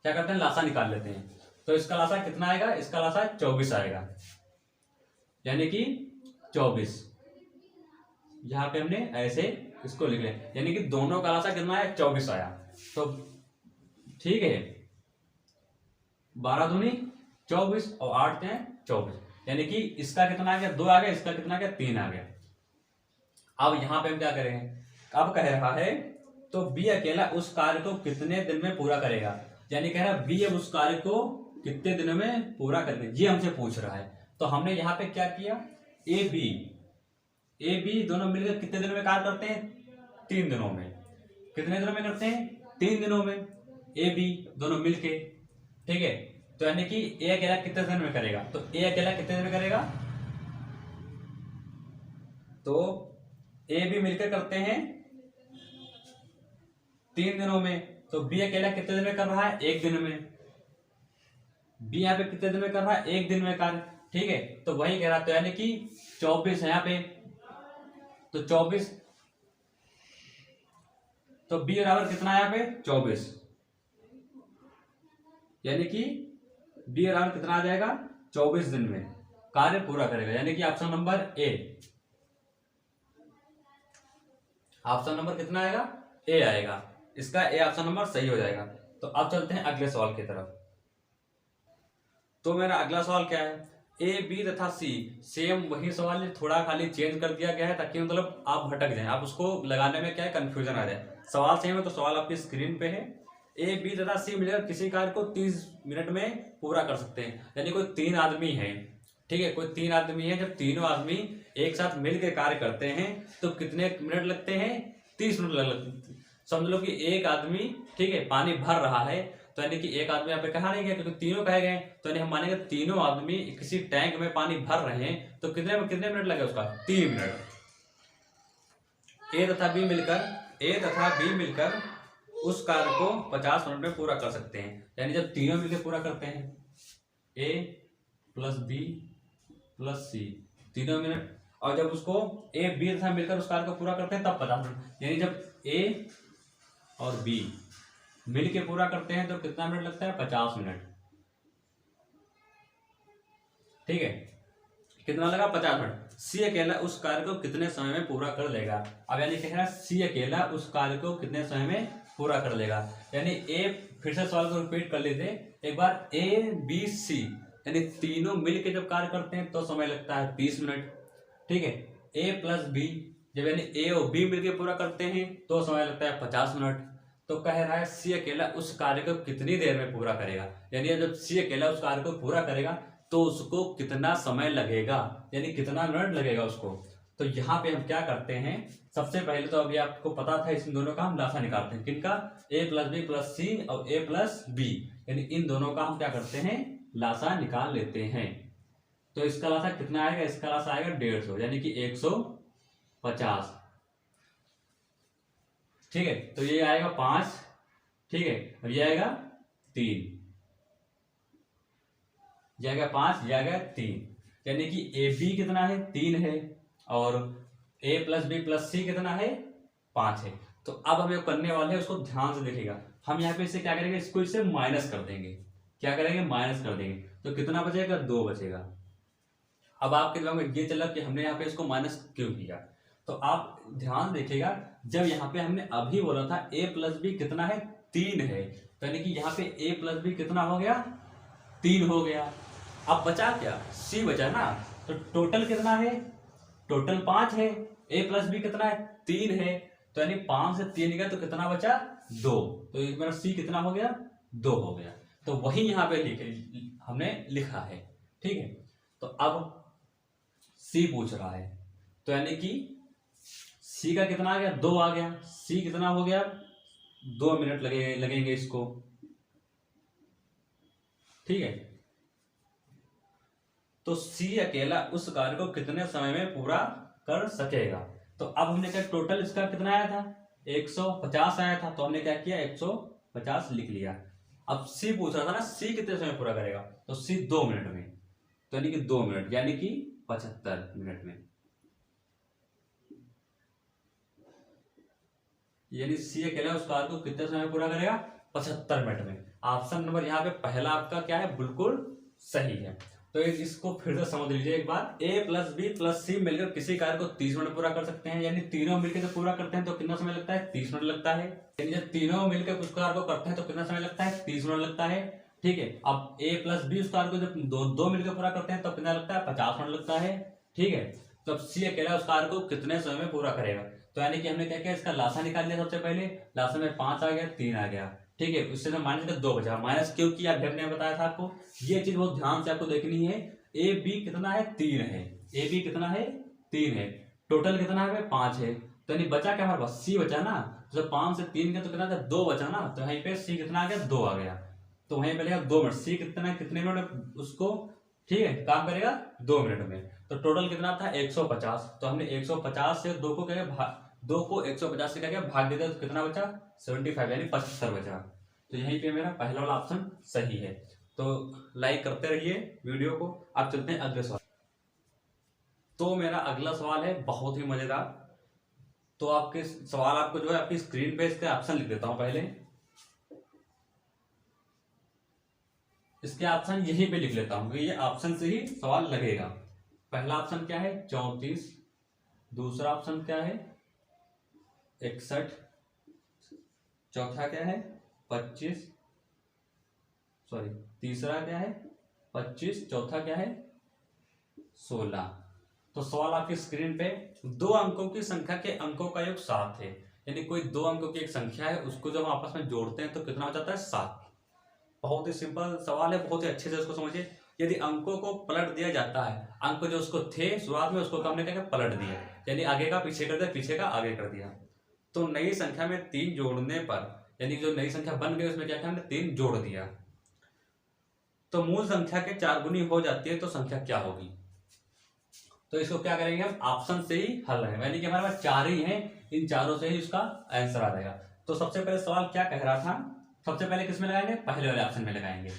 क्या करते हैं? लासा निकाल लेते हैं। तो इसका लासा कितना आएगा? इसका लासा 24 आएगा, यानी कि 24। यहां पे हमने ऐसे इसको लिख लिया, यानी कि दोनों का लासा कितना आया? 24 आया। तो ठीक है, 12 दूनी 24 और 8 हैं 24, यानी कि इसका कितना आ गया? 2 आ गया। इसका कितना आ गया? 3 आ गया। अब यहां पे हम क्या करेंगे? अब कह रहा है तो बी अकेला उस कार्य को कितने दिन में पूरा करेगा, यानी कह रहा है बी अब उस कार्य को कितने दिनों में पूरा करेगा, ये हमसे पूछ रहा है। तो हमने यहाँ पे क्या किया? ए बी दोनों मिलकर कितने दिनों में कार्य करते हैं? 3 दिनों में। कितने दिनों में करते हैं? 3 दिनों में। ए बी दोनों मिलके, ठीक है, तो यानी कि ए अकेला कितने दिन में करेगा? तो ए अकेला कितने दिन में करेगा? तो ए बी मिलकर करते हैं 3 दिनों में। तो बी अकेला कितने दिन में कर रहा है? 1 दिन में। बी यहाँ पे कितने दिन में कर रहा है? 1 दिन में कार्य। ठीक है, तो वही कह रहा, तो यानी कि 24 है यहाँ पे। तो 24 तो बी बराबर कितना है यहाँ पे 24, यानी कि बी बराबर कितना आ जाएगा 24 दिन में कार्य पूरा करेगा, यानी कि option number A, option number कितना आएगा ए आएगा, इसका ए ऑप्शन नंबर सही हो जाएगा। तो अब चलते हैं अगले सवाल की तरफ। तो मेरा अगला सवाल क्या है, ए बी तथा सी सेम वही सवाल है, थोड़ा खाली चेंज कर दिया गया है ताकि मतलब आप भटक जाएं, आप उसको लगाने में क्या है कंफ्यूजन आ जाए। सवाल सेम है तो सवाल आपकी स्क्रीन पे है। ए बी तथा सी मिलकर किसी कार्य को 30 मिनट में पूरा कर सकते हैं, यानी कोई 3 आदमी है, ठीक है, कोई 3 आदमी है, जब तीनों आदमी एक साथ मिलकर कार्य करते हैं तो कितने मिनट लगते हैं 30 मिनट लगते। समझ लो कि एक आदमी, ठीक है, पानी भर रहा है, तो यानी कि एक आदमी यहाँ पे कहा नहीं गया क्योंकि तीनों कहे गए, तो यानी हम मानेंगे तीनों आदमी किसी टैंक में पानी भर रहे हैं तो कितने मिनट लगे उसका 3 मिनट। ए तथा बी मिलकर उस कार्य को 50 मिनट में पूरा कर सकते हैं, यानी जब तीनों मिलकर पूरा करते हैं ए प्लस बी प्लस सी, तीनों मिनट, और जब उसको ए बी तथा मिलकर उस कार्य को पूरा करते हैं तब 50 मिनट, यानी जब ए और बी मिल के पूरा करते हैं तो कितना मिनट लगता है 50 मिनट, ठीक है, कितना लगा 50 मिनट। सी अकेला उस कार्य को कितने समय में पूरा कर लेगा, अब यानी कह रहा है सी अकेला उस कार्य को कितने समय में पूरा कर लेगा, यानी ए, फिर से सवाल को रिपीट कर लेते एक बार, ए बी सी यानी तीनों मिल के जब कार्य करते हैं तो समय लगता है 30 मिनट, ठीक है। ए प्लस बी जब यानी ए और बी मिलकर पूरा करते हैं तो समय लगता है 50 मिनट। तो कह रहा है सी अकेला उस कार्य को कितनी देर में पूरा करेगा, यानी जब सी अकेला उस कार्य को पूरा करेगा तो उसको कितना समय लगेगा, यानी कितना मिनट लगेगा उसको। तो यहाँ पे हम क्या करते हैं, सबसे पहले तो अभी आपको पता था इन दोनों का हम लासा निकालते हैं, किनका, ए प्लस बी प्लस सी और ए प्लस बी, यानी इन दोनों का हम क्या करते हैं लासा निकाल लेते हैं। तो इसका लासा कितना आएगा, इसका लासा आएगा 150, यानी कि 150, ठीक है। तो ये आएगा 5, ठीक है, और ये आएगा 3, ये आएगा 5, ये आएगा 3, यानी कि ए बी कितना है 3 है और ए प्लस बी प्लस सी कितना है 5 है। तो अब हम जो करने वाले हैं उसको ध्यान से देखिएगा, हम यहाँ पे इसे क्या करेंगे, इसको इससे माइनस कर देंगे, क्या करेंगे माइनस कर देंगे, तो कितना बचेगा 2 बचेगा। अब आपके दिमाग में ये चला कि हमने यहाँ पे इसको माइनस क्यों किया, तो आप ध्यान देखिएगा, जब यहाँ पे हमने अभी बोला था a प्लस बी कितना है 3 है, तो यानी कि यहाँ पे a प्लस बी कितना हो गया 3 हो गया। अब बचा क्या, c बचा ना, तो टोटल कितना है, टोटल 5 है, a प्लस बी कितना है 3 है, तो यानी 5 से 3 गया तो कितना बचा 2, तो मेरा c कितना हो गया 2 हो गया। तो वही यहाँ पे हमने लिखा है, ठीक है। तो अब c पूछ रहा है, तो यानी कि c का कितना आ गया 2 आ गया, c कितना हो गया 2 मिनट लगेंगे इसको, ठीक है। तो c अकेला उस कार्य को कितने समय में पूरा कर सकेगा। तो अब हमने क्या टोटल इसका कितना आया था 150 आया था, तो हमने क्या किया 150 लिख लिया। अब c पूछ रहा था ना c कितने समय पूरा करेगा, तो c 2 मिनट में, तो यानी कि 2 मिनट यानी कि 75 मिनट में, यानी सी अकेला उस कार्य को कितने समय पूरा करेगा 75 मिनट में। ऑप्शन नंबर यहाँ पे पहला आपका क्या है बिल्कुल सही है। तो इसको फिर से समझ लीजिए एक बार, ए प्लस बी प्लस सी मिलकर किसी कार्य को 30 मिनट पूरा कर सकते हैं, यानी तीनों मिलकर जब पूरा करते हैं तो कितना समय लगता है 30 मिनट लगता है, यानी जब तीनों मिलकर कुछ कार्य को करते हैं तो कितना समय लगता है 30 मिनट लगता है, ठीक है। अब ए प्लस बी उस कार्य को जब दो मिलकर पूरा करते हैं तो कितना लगता है 50 मिनट लगता है, ठीक है। तो अब सी अकेला उस कार्य को कितने समय में पूरा करेगा, तो यानी कि हमने क्या किया इसका लासा निकाल लिया सबसे पहले, लासा में 5 आ गया 3 आ गया, ठीक है। उससे तो माइनस का 2 बचा, माइनस क्यों किया अभी हमने बताया था आपको, ये चीज बहुत ध्यान से आपको देखनी है। ए बी कितना है 3 है, ए बी कितना है 3 है, टोटल कितना है 5 है, तो यानी बचा क्या हमारे पास सी बचा ना, तो 5 से 3 गया तो कितना था 2 बचा ना, तो यहीं पे सी कितना आ गया 2 आ गया, तो वहीं पे लगेगा 2 मिनट, सी कितने मिनट उसको, ठीक है, काम करेगा 2 मिनट में। तो टोटल कितना था 150, तो हमने 150 से 2 को क्या 2 को 150 से क्या भाग देते तो कितना बचा 75 यानी 75 बचा। तो यहीं पे मेरा पहला वाला ऑप्शन सही है। तो लाइक करते रहिए वीडियो को। अब चलते हैं अगले सवाल। तो मेरा अगला सवाल है बहुत ही मजेदार, तो आपके सवाल आपको जो है आपकी स्क्रीन पे इसके ऑप्शन लिख देता हूं पहले। इसके ऑप्शन यहीं पे लिख लेता हूं, ये ऑप्शन से ही सवाल लगेगा। पहला ऑप्शन क्या है 34, दूसरा ऑप्शन क्या है 61, चौथा क्या है 25, सॉरी तीसरा क्या है 25, चौथा क्या है 16। तो सवाल आपकी स्क्रीन पे, दो अंकों की संख्या के अंकों का योग 7 है, यानी कोई दो अंकों की एक संख्या है, उसको जब हम आपस में जोड़ते हैं तो कितना हो जाता है 7। बहुत ही सिंपल सवाल है, बहुत ही अच्छे से उसको समझिए। यदि अंकों को पलट दिया जाता है, अंक जो उसको थे शुरुआत में उसको हमने क्या किया पलट दिया, यानी आगे का पीछे कर दिया, पीछे का आगे कर दिया। तो नई संख्या में 3 जोड़ने पर, यानी जो नई संख्या बन गई उसमें क्या किया हमने 3 जोड़ दिया, तो मूल संख्या के 4 गुनी हो जाती है, तो संख्या क्या होगी। तो इसको क्या करेंगे हम ऑप्शन से ही हल लगाएंगे, यानी कि हमारे पास 4 ही हैं, इन चारों से ही उसका आंसर आ जाएगा। तो सबसे पहले सवाल क्या कह रहा था, सबसे पहले किस में लगाएंगे पहले वाले ऑप्शन में लगाएंगे।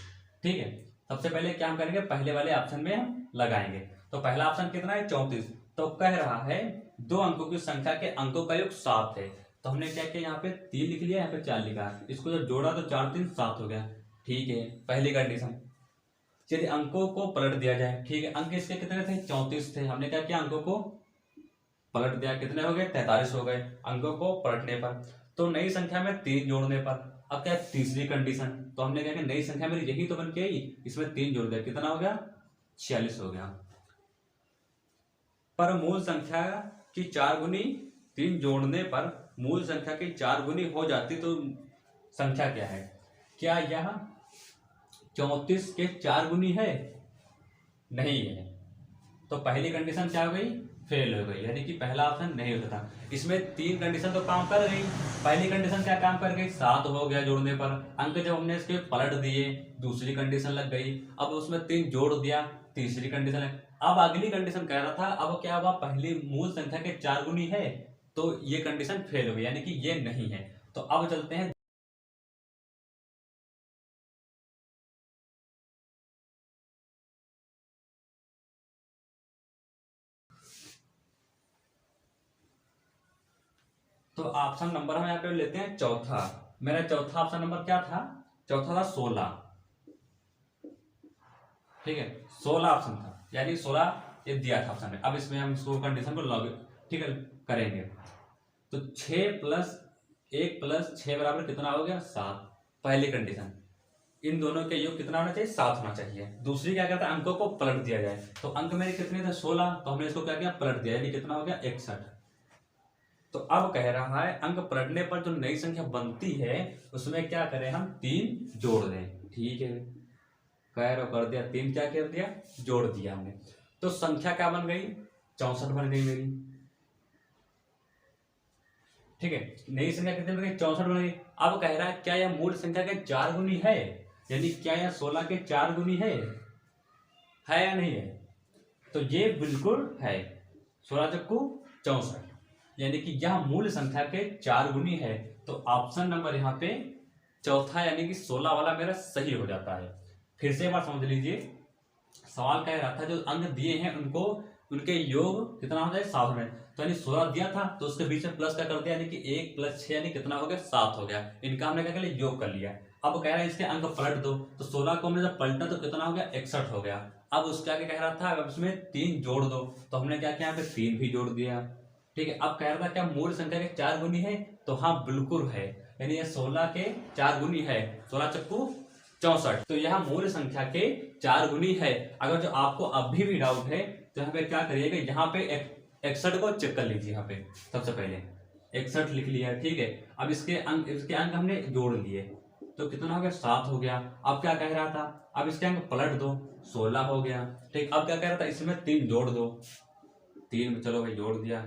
ठीक है, सबसे पहले क्या हम करेंगे पहले वाले ऑप्शन में हम लगाएंगे। तो पहला ऑप्शन कितना है 34, तो कह रहा है दो अंकों की संख्या के अंकों का योग 7 है। तो हमने क्या किया यहाँ पे 3 लिख लिया, यहाँ पे 4 लिखा, इसको जब जोड़ा तो 4 3 7 हो गया। ठीक है, पहली कंडीशन। यदि अंकों को पलट दिया जाए, ठीक है, अंक इसके कितने थे 34 थे, हमने क्या किया अंकों को पलट दिया, कितने हो गए 43 हो गए अंकों को पलटने पर। तो नई संख्या में 3 जोड़ने पर, अब क्या तीसरी कंडीशन, तो हमने क्या किया नई संख्या मेरी यही तो बन के आई, इसमें 3 जोड़ दिया, कितना हो गया 46 हो गया। पर मूल संख्या की 4 गुनी 3 जोड़ने पर मूल संख्या की 4 गुनी हो जाती, तो संख्या क्या है, क्या यह 34 के 4 गुनी है, नहीं है। तो पहली कंडीशन क्या हो गई फेल हो गई, यानी कि पहला ऑप्शन नहीं होता था। इसमें 3 कंडीशन तो काम कर गई, पहली कंडीशन क्या काम कर गई 7 हो गया जोड़ने पर, अंक जब हमने इसके पलट दिए दूसरी कंडीशन लग गई, अब उसमें 3 जोड़ दिया तीसरी कंडीशन लग। अब अगली कंडीशन कह रहा था अब क्या हुआ पहली मूल संख्या के 4 गुनी है, तो ये कंडीशन फेल हो गई, यानी कि ये नहीं है। तो अब चलते हैं तो ऑप्शन नंबर हम यहाँ पे लेते हैं चौथा। मेरा चौथा ऑप्शन नंबर क्या था, चौथा था 16। ठीक है 16 ऑप्शन था, यानी 16 ये दिया था ऑप्शन में। अब इसमें हम इसको कंडीशन को लॉग ठीक है करेंगे, तो 6 प्लस 1 प्लस 6 बराबर कितना हो गया 7, पहली कंडीशन। इन दोनों के योग कितना होना चाहिए 7 होना चाहिए। दूसरी क्या कहता है अंकों को पलट दिया जाए, तो अंक मेरे कितने थे 16, तो हमने इसको क्या किया पलट दिया, यानी कितना हो गया 61। तो अब कह रहा है अंक पलटने पर जो नई संख्या बनती है उसमें क्या करें हम 3 जोड़ दें। ठीक है कर दिया, 3 क्या कर दिया जोड़ दिया हमने, तो संख्या क्या बन गई 64 बन गई मेरी। ठीक है नई संख्या कितनी बन गई 64 बन गई। अब कह रहा है क्या यह मूल संख्या के 4 गुनी है, यानी क्या यह 16 के 4 गुनी है या नहीं है, तो ये बिल्कुल है 16 चक्कू 64, यानी कि यह मूल संख्या के 4 गुनी है। तो ऑप्शन नंबर यहाँ पे चौथा यानी कि 16 वाला मेरा सही हो जाता है। फिर से एक बार समझ लीजिए, सवाल कह रहा था जो अंक दिए हैं उनको उनके योग कितना हो जाए 7 में, तो यानी 16 दिया था तो उसके बीच में प्लस का कर दिया, यानी कि 1 प्लस 6 यानी कितना हो गया 7 हो गया। इनका हमने क्या कर लिया योग कर लिया। अब कह रहा है इसके अंक पलट दो, तो 16 को हमने जब पलटा तो कितना हो गया 61 हो गया। अब उसके आगे कह रहा था अब इसमें 3 जोड़ दो, तो हमने क्या किया यहाँ पे 3 भी जोड़ दिया। ठीक है अब कह रहा था क्या मूल संख्या के 4 गुनी है, तो हाँ बिल्कुल है, यानी ये 16 के 4 गुनी है, 16 चक्कू 64, तो यह मूल संख्या के 4 गुनी है। अगर जो आपको अभी भी डाउट है तो यहाँ पे क्या करिएगा, यहाँ पे 61 को चेक कर लीजिए। यहाँ पे सबसे पहले 61 लिख लिया ठीक है। अब इसके अंक हमने जोड़ लिए, तो कितना हो गया 7 हो गया। अब क्या कह रहा था अब इसके अंक पलट दो 16 हो गया। ठीक अब क्या कह रहा था इसमें 3 जोड़ दो, 3 चलो भाई जोड़ दिया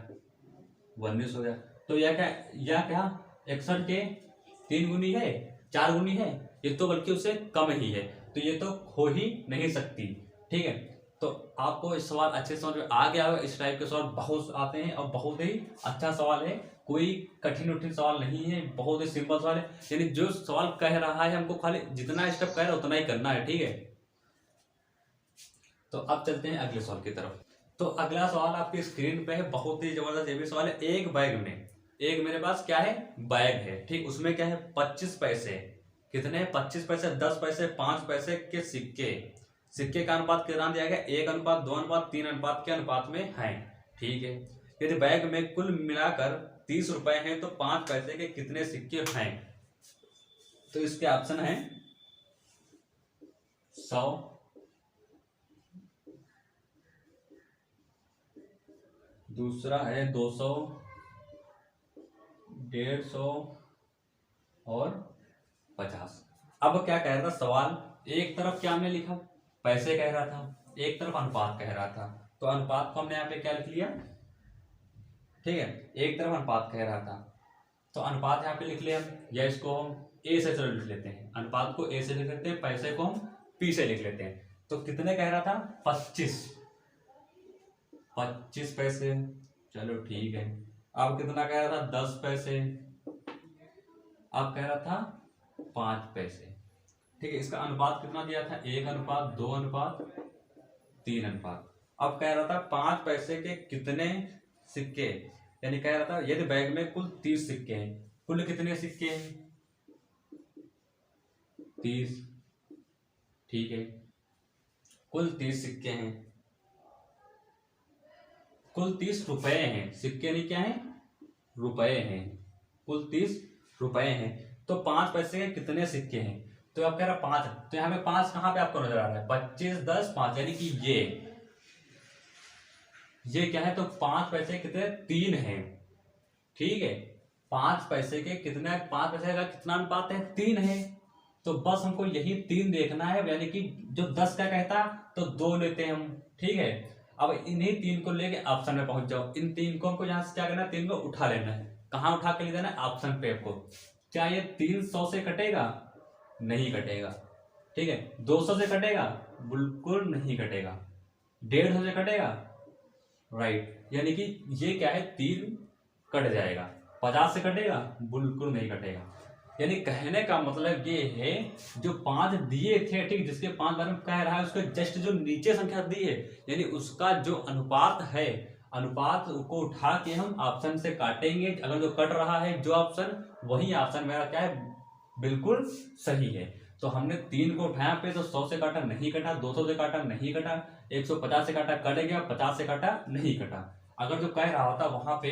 19 हो गया। तो यह क्या 61 के 3 गुनी है 4 गुनी है, ये तो बल्कि उससे कम ही है, तो ये तो हो ही नहीं सकती। ठीक है तो आपको इस सवाल अच्छे समझ में आ गया होगा। इस टाइप के सवाल बहुत आते हैं और बहुत ही अच्छा सवाल है, कोई कठिन सवाल नहीं है, बहुत ही सिंपल सवाल है। यानी जो सवाल कह रहा है हमको खाली जितना स्टेप कह रहा है उतना ही करना है। ठीक है तो अब चलते हैं अगले सवाल की तरफ। तो अगला सवाल आपकी स्क्रीन पे है, बहुत ही जबरदस्त ये भी सवाल है। एक बैग में एक मेरे पास क्या है, बैग है, ठीक, उसमें क्या है 25 पैसे, कितने 25 पैसे, 10 पैसे, 5 पैसे के सिक्के, सिक्के का अनुपात कितना दिया गया, 1:2:3 के अनुपात में है, ठीक है। यदि बैग में कुल मिलाकर 30 रुपए हैं तो 5 पैसे के कितने सिक्के हैं, तो इसके ऑप्शन है 100, 2 है 200, 150 और 50। अब क्या कह रहा था सवाल, एक तरफ क्या हमने लिखा, पैसे कह रहा था, एक तरफ अनुपात कह रहा था, तो अनुपात को हमने यहाँ पे क्या लिख लिया, ठीक है, एक तरफ अनुपात कह रहा था तो अनुपात यहाँ पे लिख लिया, या इसको हम ए से चलो लिख लेते हैं, अनुपात को ए से लिख लेते हैं, पैसे को हम पी से लिख लेते हैं। तो कितने कह रहा था, 25 पैसे, चलो ठीक है। अब कितना कह रहा था, 10 पैसे, अब कह रहा था 5 पैसे, ठीक है। इसका अनुपात कितना दिया था, 1:2:3 अनुपात। अब कह रहा था 5 पैसे के कितने सिक्के, यानी कह रहा था यदि बैग में कुल 30 सिक्के हैं, कुल कितने सिक्के हैं, 30, ठीक है, कुल 30 सिक्के हैं, कुल 30 रुपए हैं, सिक्के नहीं क्या है, रुपए हैं, कुल 30 रुपए हैं, तो 5 पैसे के कितने सिक्के हैं, तो आप कह रहा 5, तो यहाँ पे 5 कहाँ पे आपको नजर आ रहा है, 25, 10, 5, यानी कि ये क्या है, तो 5 पैसे कितने, 3 है, ठीक है। 5 पैसे के कितने, 5 पैसे का कितना अनुपात है, 3 है, तो बस हमको यही 3 देखना है, यानी कि जो 10 का कहता तो 2 लेते हैं हम, ठीक है। अब इन्हीं 3 को लेके ऑप्शन में पहुंच जाओ, इन 3 को यहाँ से क्या करना है, 3 को उठा लेना है, कहाँ उठा के ले जाना है, ऑप्शन पे आपको। क्या ये 300 से कटेगा, नहीं कटेगा, ठीक है। 200 से कटेगा, बिल्कुल नहीं कटेगा। 150 से कटेगा, राइट, यानी कि ये क्या है, 3 कट जाएगा। 50 से कटेगा, बिल्कुल नहीं कटेगा। यानी कहने का मतलब ये है, जो 5 दिए थे, ठीक, जिसके 5 बारे में कह रहा है, उसके जस्ट जो नीचे संख्या दी है, यानी उसका जो अनुपात है, अनुपात को उठा के हम ऑप्शन से काटेंगे, अगर जो कट रहा है जो ऑप्शन, वही ऑप्शन मेरा क्या है, बिल्कुल सही है। तो हमने 3 को उठाया पे, तो 100 से काटा, नहीं कटा, 200 से काटा, नहीं कटा, 150 से काटा, कट गया, 50 से काटा, नहीं कटा। अगर जो कह रहा होता वहां पे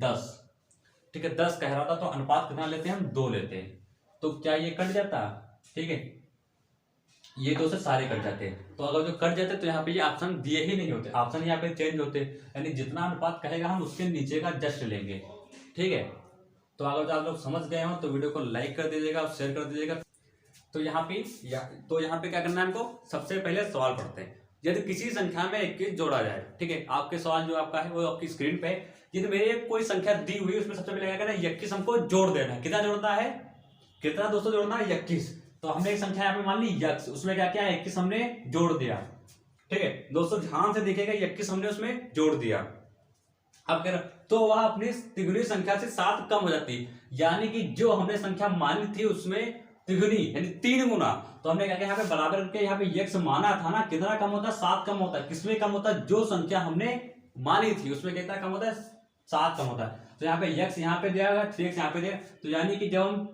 10, ठीक है, 10 कह रहा था, तो अनुपात कितना लेते हैं हम, 2 लेते हैं, तो क्या ये कट जाता, ठीक है, ये 2 से सारे कट जाते हैं। तो अगर जो कट जाते तो यहाँ पे ये ऑप्शन दिए ही नहीं होते, ऑप्शन यहाँ पे चेंज होते, यानी जितना अनुपात कहेगा हम उसके नीचे का जस्ट लेंगे, ठीक है। तो अगर आप लोग समझ गए हो तो वीडियो को लाइक कर दीजिएगा और शेयर कर दीजिएगा। तो यहाँ पे क्या करना है हमको, सबसे पहले सवाल पढ़ते हैं। यदि किसी संख्या में 21 जोड़ा जाए, ठीक है, आपके सवाल जो आपका है वो आपकी स्क्रीन पे है। यदि मेरे कोई संख्या दी हुई है, उसमें सबसे पहले क्या करना है, 21 हमको जोड़ देना है। कितना जोड़ना है, कितना दोस्तों जोड़ना है, 21। तो हमने एक संख्या यहाँ पे मान ली यक्स, उसमें क्या क्या है, 21 हमने जोड़ दिया, ठीक है दोस्तों, ध्यान से देखिएगा, 21 हमने उसमें जोड़ दिया। अब कह तो वह अपनी तिगुनी संख्या से 7 कम हो जाती, यानी कि जो हमने संख्या मानी थी उसमें तिगुनी यानी 3 गुना। तो हमने क्या किया, यहाँ पे बराबर करके यहाँ पे यक्स माना था ना, कितना कम होता है, 7 कम होता है। किसमें कम होता है, जो संख्या हमने मानी थी उसमें कितना कम होता है, 7 कम होता है। तो यहाँ पे यक्स यहाँ पे दिया, 3x यहाँ पे दिया, तो यानी कि जब हम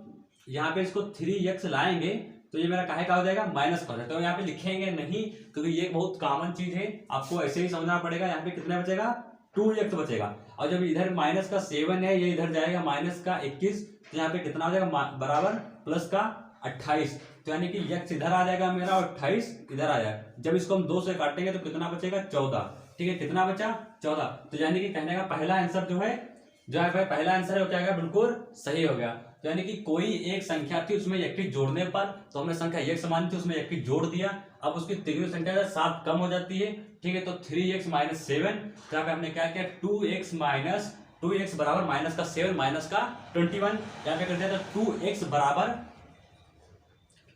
यहाँ पे इसको 3x लाएंगे तो ये मेरा काहे का हो जाएगा, माइनस का हो जाएगा। तो यहाँ पे लिखेंगे नहीं, क्योंकि ये बहुत कॉमन चीज है, आपको ऐसे ही समझना पड़ेगा। यहाँ पे कितना बचेगा, 2x बचेगा, और जब इधर माइनस का 7 है, ये इधर जाएगा माइनस का 21, तो यहाँ पे कितना हो जाएगा, बराबर प्लस का 28। तो यानी कि x इधर आ जाएगा मेरा और 28 इधर आ जाएगा। जब इसको हम 2 से काटेंगे तो कितना बचेगा, 14, ठीक है, कितना बचा, 14। तो यानी कि कहने का पहला आंसर जो है भाई पहला आंसर है वो क्या गया, बिल्कुल सही हो गया। तो यानी कि कोई एक संख्या थी, उसमें 21 जोड़ने पर, तो हमने संख्या एक समान थी, उसमें 21 जोड़ दिया, अब उसकी तिगुनी संख्या 7 कम हो जाती है, ठीक है। तो 3x माइनस 7, यहाँ पे हमने क्या किया, 2x बराबर माइनस का 7 माइनस का 21, यहाँ पे कर दिया था 2x बराबर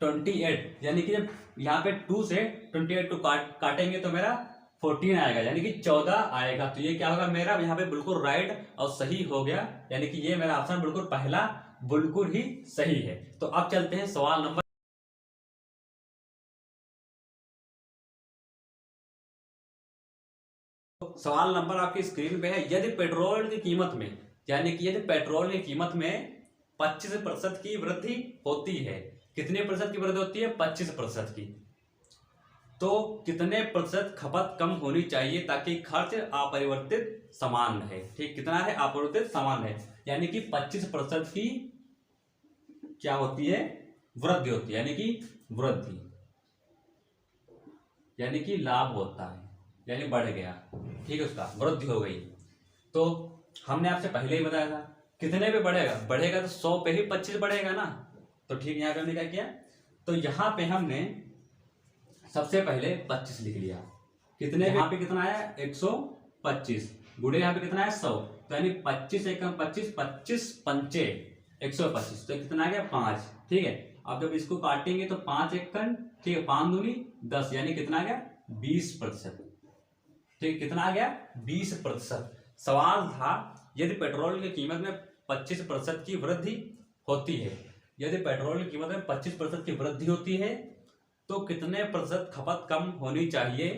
28, यानी कि जब यहाँ पे 2 से 28 को काटेंगे तो मेरा 14 आएगा, यानी कि 14 आएगा। तो ये क्या होगा मेरा यहाँ पे बिल्कुल राइट और सही हो गया, यानी कि ये मेरा ऑप्शन बिल्कुल पहला बिल्कुल ही सही है। तो अब चलते हैं सवाल नंबर, सवाल नंबर आपकी स्क्रीन पे है। यदि पेट्रोल की कीमत में यानी कि यदि पेट्रोल की कीमत में 25% की वृद्धि होती है, कितने प्रतिशत की वृद्धि होती है? 25% की। तो कितने प्रतिशत खपत कम होनी चाहिए ताकि खर्च अपरिवर्तित समान रहे? ठीक, कितना है? अपरिवर्तित समान है, यानी कि 25% की क्या होती है? वृद्धि होती है, यानी कि वृद्धि, यानी कि लाभ होता है, यानी बढ़ गया। ठीक है, उसका वृद्धि हो गई। तो हमने आपसे पहले ही बताया था कितने पे बढ़ेगा? बढ़ेगा तो 100 पे ही 25 बढ़ेगा ना। तो ठीक, यहाँ पे हमने क्या किया? तो यहाँ पे हमने सबसे पहले 25 लिख लिया। कितने? यहाँ पे कितना आया? 125 गुणे यहाँ पे कितना है? 100। तो यानी 25 एकम 25, 25 पंचे 125, तो कितना आ गया? 5। ठीक है, अब जब इसको काटेंगे तो 5 एकम, ठीक है, 5 दूनी 10, यानी कितना आ गया? 20%। ठीक, कितना आ गया? 20%। सवाल था यदि पेट्रोल की कीमत में 25% की वृद्धि होती है, यदि पेट्रोल की कीमत में 25% की वृद्धि होती है तो कितने प्रतिशत खपत कम होनी चाहिए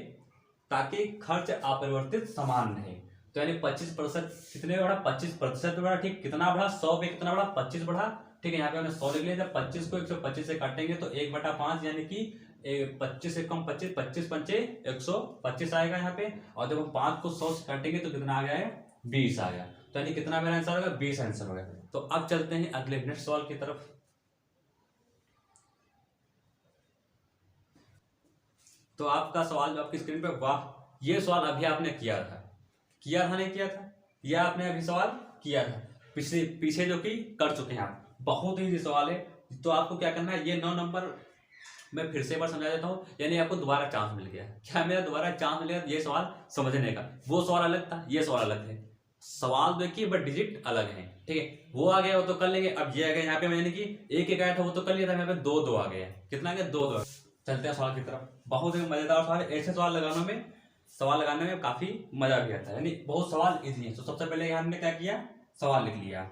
ताकि खर्च अपरिवर्तित समान रहे? तो यानी 25% कितने बढ़ा? 25% बढ़ा। ठीक, कितना बढ़ा? 100 पे कितना बढ़ा? 25 बढ़ा। ठीक है, यहाँ पे हमने 100 लिख लिया। जब 25 को 125 से काटेंगे तो 1/5, यानी कि 25 से कम 25, 25 पंचे 125 आएगा यहाँ पे। और जब हम 5 को 100 से काटेंगे तो कितना आ गया है? 20 आ गया। तो यानी कितना मेरा आंसर होगा? 20 आंसर हो गया। तो अब चलते हैं अगले नेक्स्ट सवाल की तरफ। तो आपका सवाल जो आपकी स्क्रीन पे, वाह, ये सवाल अभी आपने किया था नहीं किया था? यह आपने अभी सवाल किया था पीछे जो कि कर चुके हैं आप। बहुत ही सवाल है। तो आपको क्या करना है, ये 9 नंबर मैं फिर से एक बार समझा देता हूँ, यानी आपको दोबारा चांस मिल गया। क्या मेरा दोबारा चांस मिल गया ये सवाल समझने का? वो सवाल अलग था, ये सवाल अलग है। सवाल देखिए बट डिजिट अलग है। ठीक है, वो आ गया वो तो कर लेंगे। अब ये आ गया यहाँ पे, यानी कि एक आया था वो तो कर लिया था, यहाँ पे 2 आ गया। कितना आ गया? 2। चलते हैं सवाल की तरफ। बहुत ही मजेदार सवाल। ऐसे सवाल लगाने में काफी मजा भी आता है, यानी बहुत सवाल इजी है। तो सबसे पहले हमने क्या किया? सवाल लिख लिया।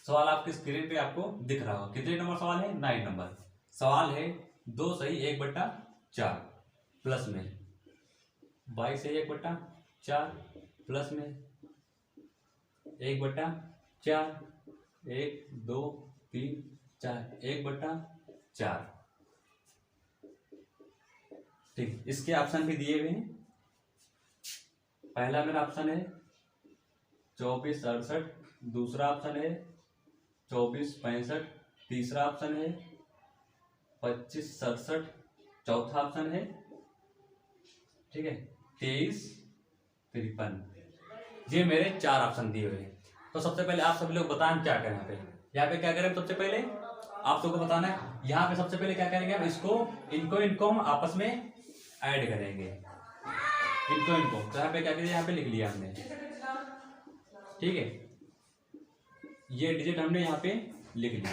सवाल आपकी स्क्रीन पे आपको दिख रहा होगा। कितने नंबर सवाल है? 9 नंबर सवाल है। 2 सही 1/4 प्लस में 22 सही 1/4 प्लस में 1/4, 1 2 3 4, 1/4। ठीक, इसके ऑप्शन भी दिए हुए हैं। पहला मेरा ऑप्शन है 2468, दूसरा ऑप्शन है 2465, तीसरा ऑप्शन है 2567, चौथा ऑप्शन है, ठीक है, 2353। ये मेरे 4 ऑप्शन दिए हुए हैं। तो सबसे पहले आप सभी लोग बताएं क्या करें। यहाँ पे क्या करें? सबसे पहले आप सबको बताना है। यहाँ पे सबसे पहले क्या करेंगे? हम इनको हम आपस में ऐड करेंगे। इनको तो यहाँ पे क्या करेंगे? यहाँ पे लिख लिया हमने। ठीक है, ये डिजिट हमने यहाँ पे लिख लिया।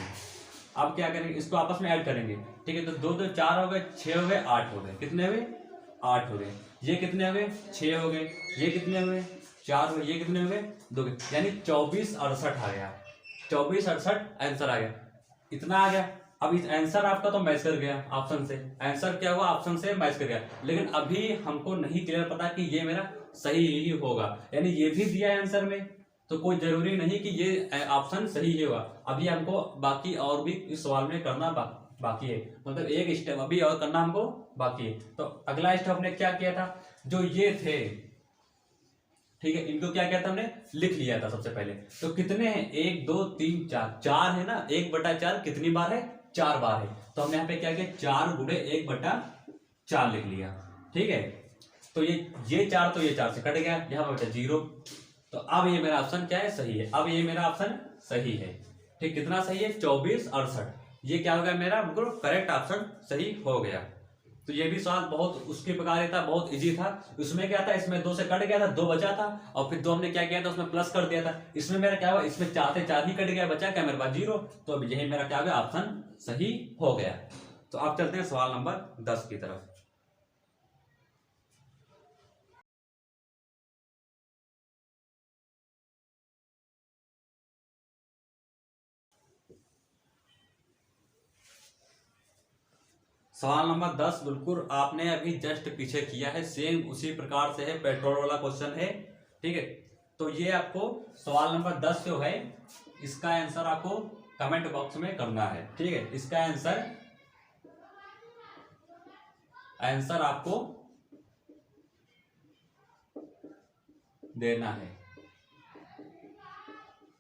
अब क्या करेंगे? इसको आपस में ऐड करेंगे। ठीक है, तो 2 2 4 हो गए, 6 हो गए, 8 हो गए। कितने हुए? 8 हो गए। ये कितने हो गए? 6 हो गए। ये कितने हुए? 4 हो गए। ये कितने हो गए? 2 गए। यानी 2468 आ गया। 2468 आंसर आ गया। इतना आ गया। अब इस आंसर आपका तो मैच कर गया ऑप्शन से। आंसर क्या हुआ? ऑप्शन से मैच कर गया। लेकिन अभी हमको नहीं क्लियर पता कि ये मेरा सही ही होगा, यानी ये भी दिया है आंसर में, तो कोई जरूरी नहीं कि ये ऑप्शन सही ही होगा। अभी हमको बाकी और भी इस सवाल में करना बाकी है, मतलब एक स्टेप अभी और करना हमको बाकी है। तो अगला स्टेप हमने क्या किया था? जो ये थे, ठीक है, इनको क्या किया था? हमने लिख लिया था सबसे पहले। तो कितने हैं? 1 2 3 4, 4 है ना। 1/4 कितनी बार है? 4 बार है। तो हमने यहाँ पे क्या किया? 4 गुणे 1/4 लिख लिया। ठीक है, तो ये 4 तो ये 4 से कट गया, यहाँ पर बचा 0। तो अब ये मेरा ऑप्शन क्या है? सही है। अब ये मेरा ऑप्शन सही है। ठीक, कितना सही है? 2468। ये क्या हो गया मेरा? बिल्कुल करेक्ट ऑप्शन सही हो गया। तो ये भी सवाल बहुत उसके प्रकार था, बहुत इजी था। उसमें क्या था? इसमें 2 से कट गया था, 2 बचा था, और फिर 2 हमने क्या किया था? उसमें प्लस कर दिया था। इसमें मेरा क्या हुआ? इसमें 4 से 4 ही कट गया, बचा क्या मेरे पास? 0। तो अब यही मेरा क्या हो गया? ऑप्शन सही हो गया। तो अब चलते हैं सवाल नंबर 10 की तरफ। सवाल नंबर 10 बिल्कुल आपने अभी जस्ट पीछे किया है, सेम उसी प्रकार से है, पेट्रोल वाला क्वेश्चन है। ठीक है, तो ये आपको सवाल नंबर 10 जो है इसका आंसर आपको कमेंट बॉक्स में करना है, ठीक है। इसका आंसर आपको देना है,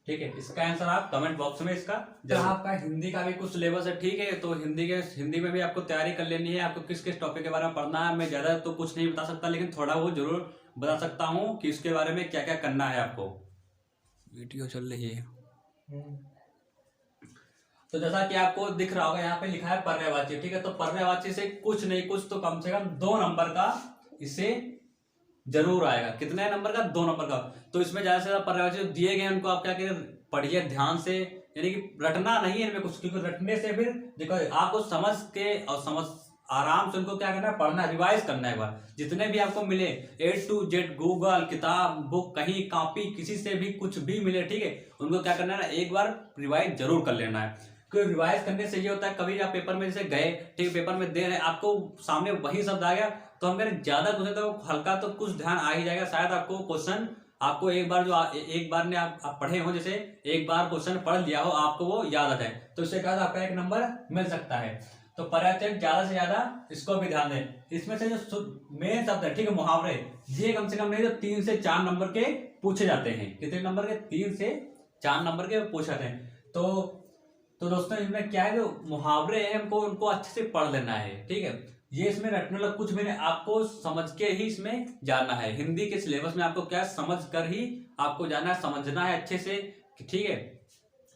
ठीक है। इसका आंसर आप कमेंट बॉक्स में इसका जरूर। आपका हिंदी का भी कुछ सिलेबस है, ठीक है, तो हिंदी में भी आपको तैयारी कर लेनी है। आपको किस किस टॉपिक के बारे में पढ़ना है, मैं ज्यादा तो कुछ नहीं बता सकता, लेकिन थोड़ा वो जरूर बता सकता हूँ कि इसके बारे में क्या क्या करना है आपको। वीडियो चल रही है। तो जैसा कि आपको दिख रहा होगा यहाँ पे लिखा है पर्यायवाची, ठीक है। तो पर्यायवाची से कुछ नहीं कुछ तो कम से कम 2 नंबर का इसे जरूर आएगा। कितने नंबर का? 2 नंबर का। तो इसमें ज्यादा से ज्यादा पर्यायवाची दिए गए उनको आप क्या करिए, पढ़िए ध्यान से, यानी कि रटना नहीं है इनमें कुछ, क्योंकि रटने से फिर देखो आपको समझ के और समझ आराम से उनको क्या करना है, पढ़ना, रिवाइज करना है। एक बार जितने भी आपको मिले A to Z, गूगल, किताब, बुक, कहीं कॉपी, किसी से भी कुछ भी मिले, ठीक है, उनको क्या करना है ना, एक बार रिवाइज जरूर कर लेना है। क्योंकि रिवाइज करने से ये होता है, कभी आप पेपर में जैसे गए, ठीक है, पेपर में दे रहे आपको सामने वही शब्द आ गया, तो हम कह रहे ज्यादा कुछ तो हल्का तो कुछ ध्यान आ ही जाएगा। शायद आपको क्वेश्चन आपको एक बार जो एक बार ने आप पढ़े हो, जैसे एक बार क्वेश्चन पढ़ लिया हो, आपको वो याद आ जाए, तो इससे क्या आपका 1 नंबर मिल सकता है। तो पर्यायवाची ज्यादा से ज्यादा इसको भी ध्यान दें। इसमें से जो मेन शब्द है, ठीक है, मुहावरे, ये कम से कम नहीं तो 3 से 4 नंबर के पूछे जाते हैं। कितने नंबर के? 3 से 4 नंबर के पूछे जाते हैं। तो दोस्तों इसमें क्या है, जो मुहावरे हैं हमको उनको अच्छे से पढ़ लेना है, ठीक है। ये इसमें रटने लग कुछ भी नहीं, आपको समझ के ही इसमें जानना है। हिंदी के सिलेबस में आपको क्या समझ कर ही आपको जाना है, समझना है अच्छे से, ठीक है।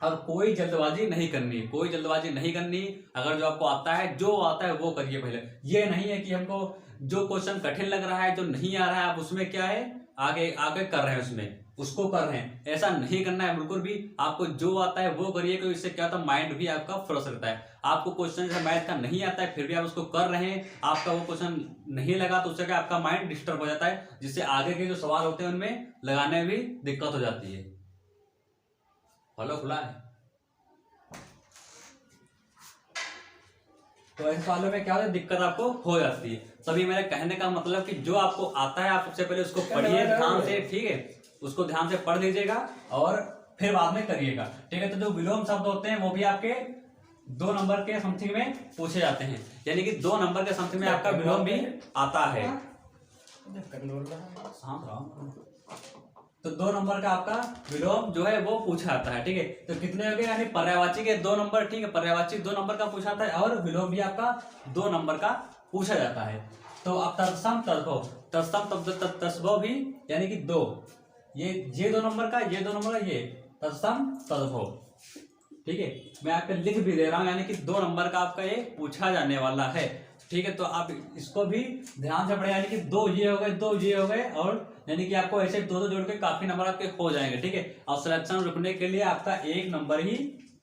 और कोई जल्दबाजी नहीं करनी, कोई जल्दबाजी नहीं करनी। अगर जो आपको आता है, जो आता है वो करिए पहले। ये नहीं है कि हमको जो क्वेश्चन कठिन लग रहा है, जो नहीं आ रहा है, आप उसमें क्या है आगे आगे कर रहे हैं, उसमें उसको कर रहे हैं, ऐसा नहीं करना है बिल्कुल भी। आपको जो आता है वो करिए, क्योंकि इससे क्या होता है, माइंड भी आपका फ्रेश रहता है। आपको क्वेश्चन जैसे मैथ का नहीं आता है, फिर भी आप उसको कर रहे हैं, आपका वो क्वेश्चन नहीं लगा, तो उससे क्या आपका माइंड डिस्टर्ब हो जाता है, जिससे आगे के जो सवाल होते हैं उनमें लगाने में भी दिक्कत हो जाती है। फॉलो खुला है। तो ऐसे सवालों में क्या होता है, दिक्कत आपको हो जाती है। तभी मेरे कहने का मतलब कि जो आपको आता है आप सबसे पहले उसको पढ़िए ध्यान से, ठीक है, उसको ध्यान से पढ़ लीजिएगा और फिर बाद में करिएगा, ठीक है। तो जो विलोम शब्द होते हैं वो भी आपके 2 नंबर के समथिंग में पूछे जाते हैं, यानी कि 2 नंबर के समथिंग में आपका विलोम भी आता है। तो 2 नंबर का आपका विलोम जो है वो पूछा जाता है, ठीक है। तो कितने हो गए, यानी पर्यायवाची के 2 नंबर, ठीक है, पर्यायवाची 2 नंबर का पूछा जाता है और विलोम भी आपका 2 नंबर का पूछा जाता है। तो अब तत्सम तद्भव, तत्सम तद्भव भी यानी कि 2, ये 2 नंबर का, ये 2 नंबर का, ये तत्सम तद्भव, ठीक है। मैं आपको लिख भी दे रहा हूं, यानी कि 2 नंबर का आपका ये पूछा जाने वाला है, ठीक है। तो आप इसको भी ध्यान से पढ़े, यानी कि 2 ये हो गए, 2 ये हो गए, और यानी कि आपको ऐसे 2 जोड़ के काफी नंबर आपके हो जाएंगे, ठीक है। और सिलेक्शन रुकने के लिए आपका 1 नंबर ही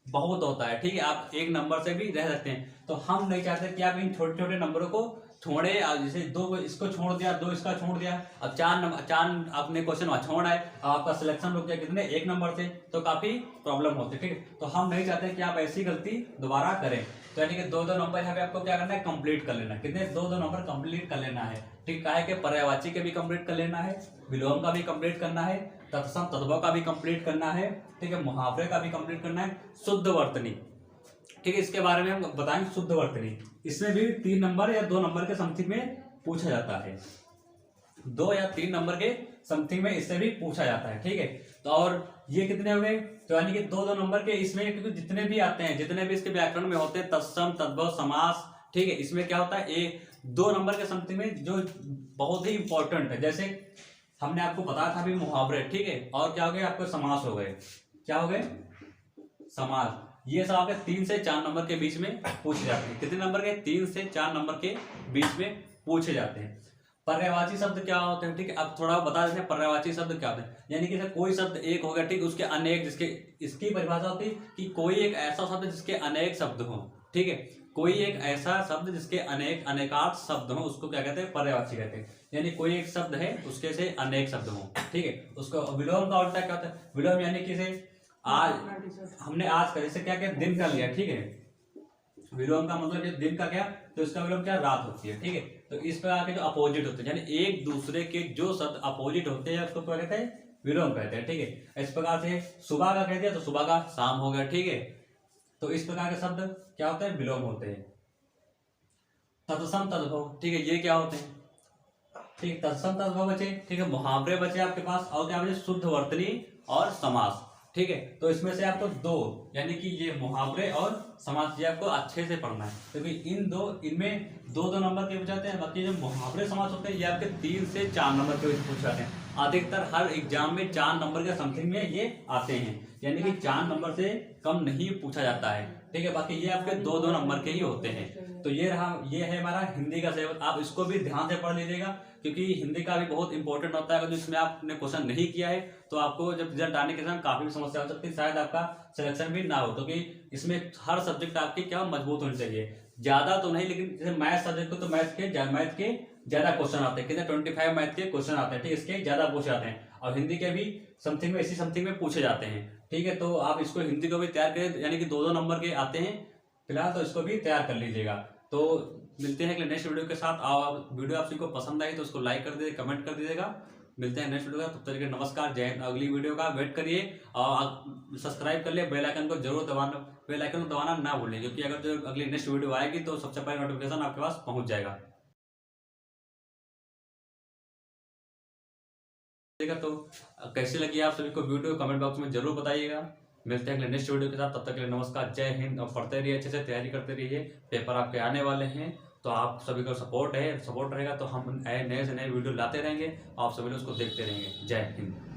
बहुत होता है, ठीक है। आप 1 नंबर से भी रह सकते हैं। तो हम नहीं चाहते कि आप इन छोटे छोटे नंबरों को छोड़े, जैसे 2 इसको छोड़ दिया, 2 इसका छोड़ दिया, अब 4 आपने क्वेश्चन वहां छोड़ आए, आपका सिलेक्शन रुक गया कितने, 1 नंबर से, तो काफी प्रॉब्लम होती है, ठीक है। तो हम नहीं चाहते कि आप ऐसी गलती दोबारा करें। तो यानी कि 2 नंबर यहाँ पे आपको क्या करना है, कंप्लीट कर लेना है। कितने? 2 नंबर कंप्लीट कर लेना है, ठीक है। कि पर्यायवाची के भी कंप्लीट कर लेना है, विलोम का भी कंप्लीट करना है, तत्सम तद्भव का भी कंप्लीट करना है, ठीक है, मुहावरे का भी कंप्लीट करना है, शुद्ध वर्तनी, ठीक है, इसके बारे में हम बताएंगे। शुद्ध वर्तनी इसमें भी 3 नंबर या 2 नंबर के समथिंग में पूछा जाता है, 2 या 3 नंबर के समथिंग में इससे भी पूछा जाता है, ठीक है। तो और ये कितने हो गए, तो यानी कि 2 नंबर के इसमें, क्योंकि जितने भी आते हैं, जितने भी इसके व्याकरण में होते हैं, तत्सम तद्भव समास, ठीक है, इसमें क्या होता है, 2 नंबर के समथिंग में जो बहुत ही इंपॉर्टेंट है, जैसे हमने आपको बताया था अभी मुहावरे, ठीक है, और क्या हो गए आपको, समास हो गए, क्या हो गए, समास। ये सब आपके 3 से 4 नंबर के बीच में पूछे जाते हैं। कितने नंबर के? 3 से 4 नंबर के बीच में पूछे जाते हैं। पर्यायवाची शब्द क्या होते हैं, ठीक है, अब थोड़ा बता देते हैं पर्यायवाची शब्द क्या होते हैं। यानी कि कोई शब्द एक हो गया, ठीक, उसके अनेक, जिसके इसकी परिभाषा होती है कि कोई एक ऐसा शब्द जिसके अनेक शब्द हो, ठीक है, कोई एक ऐसा शब्द जिसके अनेकार्थ शब्द हो, उसको क्या कहते हैं, पर्यायवाची कहते हैं। यानी कोई एक शब्द है उसके से अनेक शब्द हो, ठीक है, उसको। विलोम का उल्टा क्या होता है, विलोम यानी कि आज हमने आज का जैसे क्या किया, दिन का लिया, ठीक है, विलोम का मतलब ये दिन का क्या, तो इसका विलोम क्या, रात होती है, ठीक है। तो इस प्रकार के जो अपोजिट होते हैं, यानी एक दूसरे के जो शब्द अपोजिट होते हैं उसको क्या कहते हैं, विलोम कहते हैं। ठीक है, इस प्रकार से सुबह का कह दिया तो सुबह का शाम हो गया। ठीक है, तो इस प्रकार के शब्द क्या होते हैं, विलोम होते हैं। तत्सम तद्भव, ठीक है, ये क्या होते हैं, ठीक, तत्सम तद्भव बचे। ठीक है, मुहावरे बचे आपके पास, और क्या बचे, शुद्ध वर्तनी और समास। ठीक है, तो इसमें से आपको दो, यानी कि ये मुहावरे और समास, ये आपको अच्छे से पढ़ना है, क्योंकि इनमें दो दो नंबर के पूछ जाते हैं। बाकी जो मुहावरे समास होते हैं ये आपके 3 से 4 नंबर के पूछ जाते हैं। अधिकतर हर एग्जाम में 4 नंबर के समथिंग में ये आते हैं, यानी कि 4 नंबर से कम नहीं पूछा जाता है। ठीक है, बाकी ये आपके 2-2 नंबर के ही होते हैं। तो ये है हमारा हिंदी का सिलेबस। आप इसको भी ध्यान से पढ़ लीजिएगा, क्योंकि हिंदी का भी बहुत इंपॉर्टेंट होता है। अगर इसमें आपने क्वेश्चन नहीं किया है तो आपको जब रिजल्ट आने के समय काफी समस्या हो सकती है, शायद आपका सिलेक्शन भी ना हो, क्योंकि इसमें हर सब्जेक्ट आपकी क्या मजबूत होनी चाहिए। ज्यादा तो नहीं, लेकिन जैसे मैथ सब्जेक्ट को तो मैथ के ज्यादा क्वेश्चन आते हैं, कितने 25 मैथ के क्वेश्चन आते हैं। ठीक, इसके ज्यादा पूछे जाते हैं, और हिंदी के भी समथिंग में इसी समथिंग में पूछे जाते हैं। ठीक है, तो आप इसको हिंदी को भी तैयार करें, यानी कि 2-2 नंबर के आते हैं फिलहाल, तो इसको भी तैयार कर लीजिएगा। तो मिलते हैं नेक्स्ट वीडियो के साथ। वीडियो आप सभी को पसंद आई तो उसको लाइक कर दीजिए, कमेंट कर दीजिएगा। मिलते हैं नेक्स्ट वीडियो का, तब तक के नमस्कार, जय हिंद। अगली वीडियो का वेट करिए और सब्सक्राइब कर लिए, बेल आइकन को जरूर दबाना, बेल आइकन को दबाना ना भूलें, क्योंकि अगर जो अगली नेक्स्ट वीडियो आएगी तो सबसे पहले नोटिफिकेशन आपके पास पहुंच जाएगा। तो कैसी लगी आप सभी को वीडियो, कमेंट बॉक्स में जरूर बताइएगा। मिलते हैं अगले नेक्स्ट वीडियो के साथ, तब तक के लिए नमस्कार, जय हिंद। और पढ़ते रहिए, अच्छे से तैयारी करते रहिए, पेपर आपके आने वाले हैं। तो आप सभी का सपोर्ट रहेगा तो हम नए से नए वीडियो लाते रहेंगे, आप सभी लोग उसको देखते रहेंगे। जय हिंद।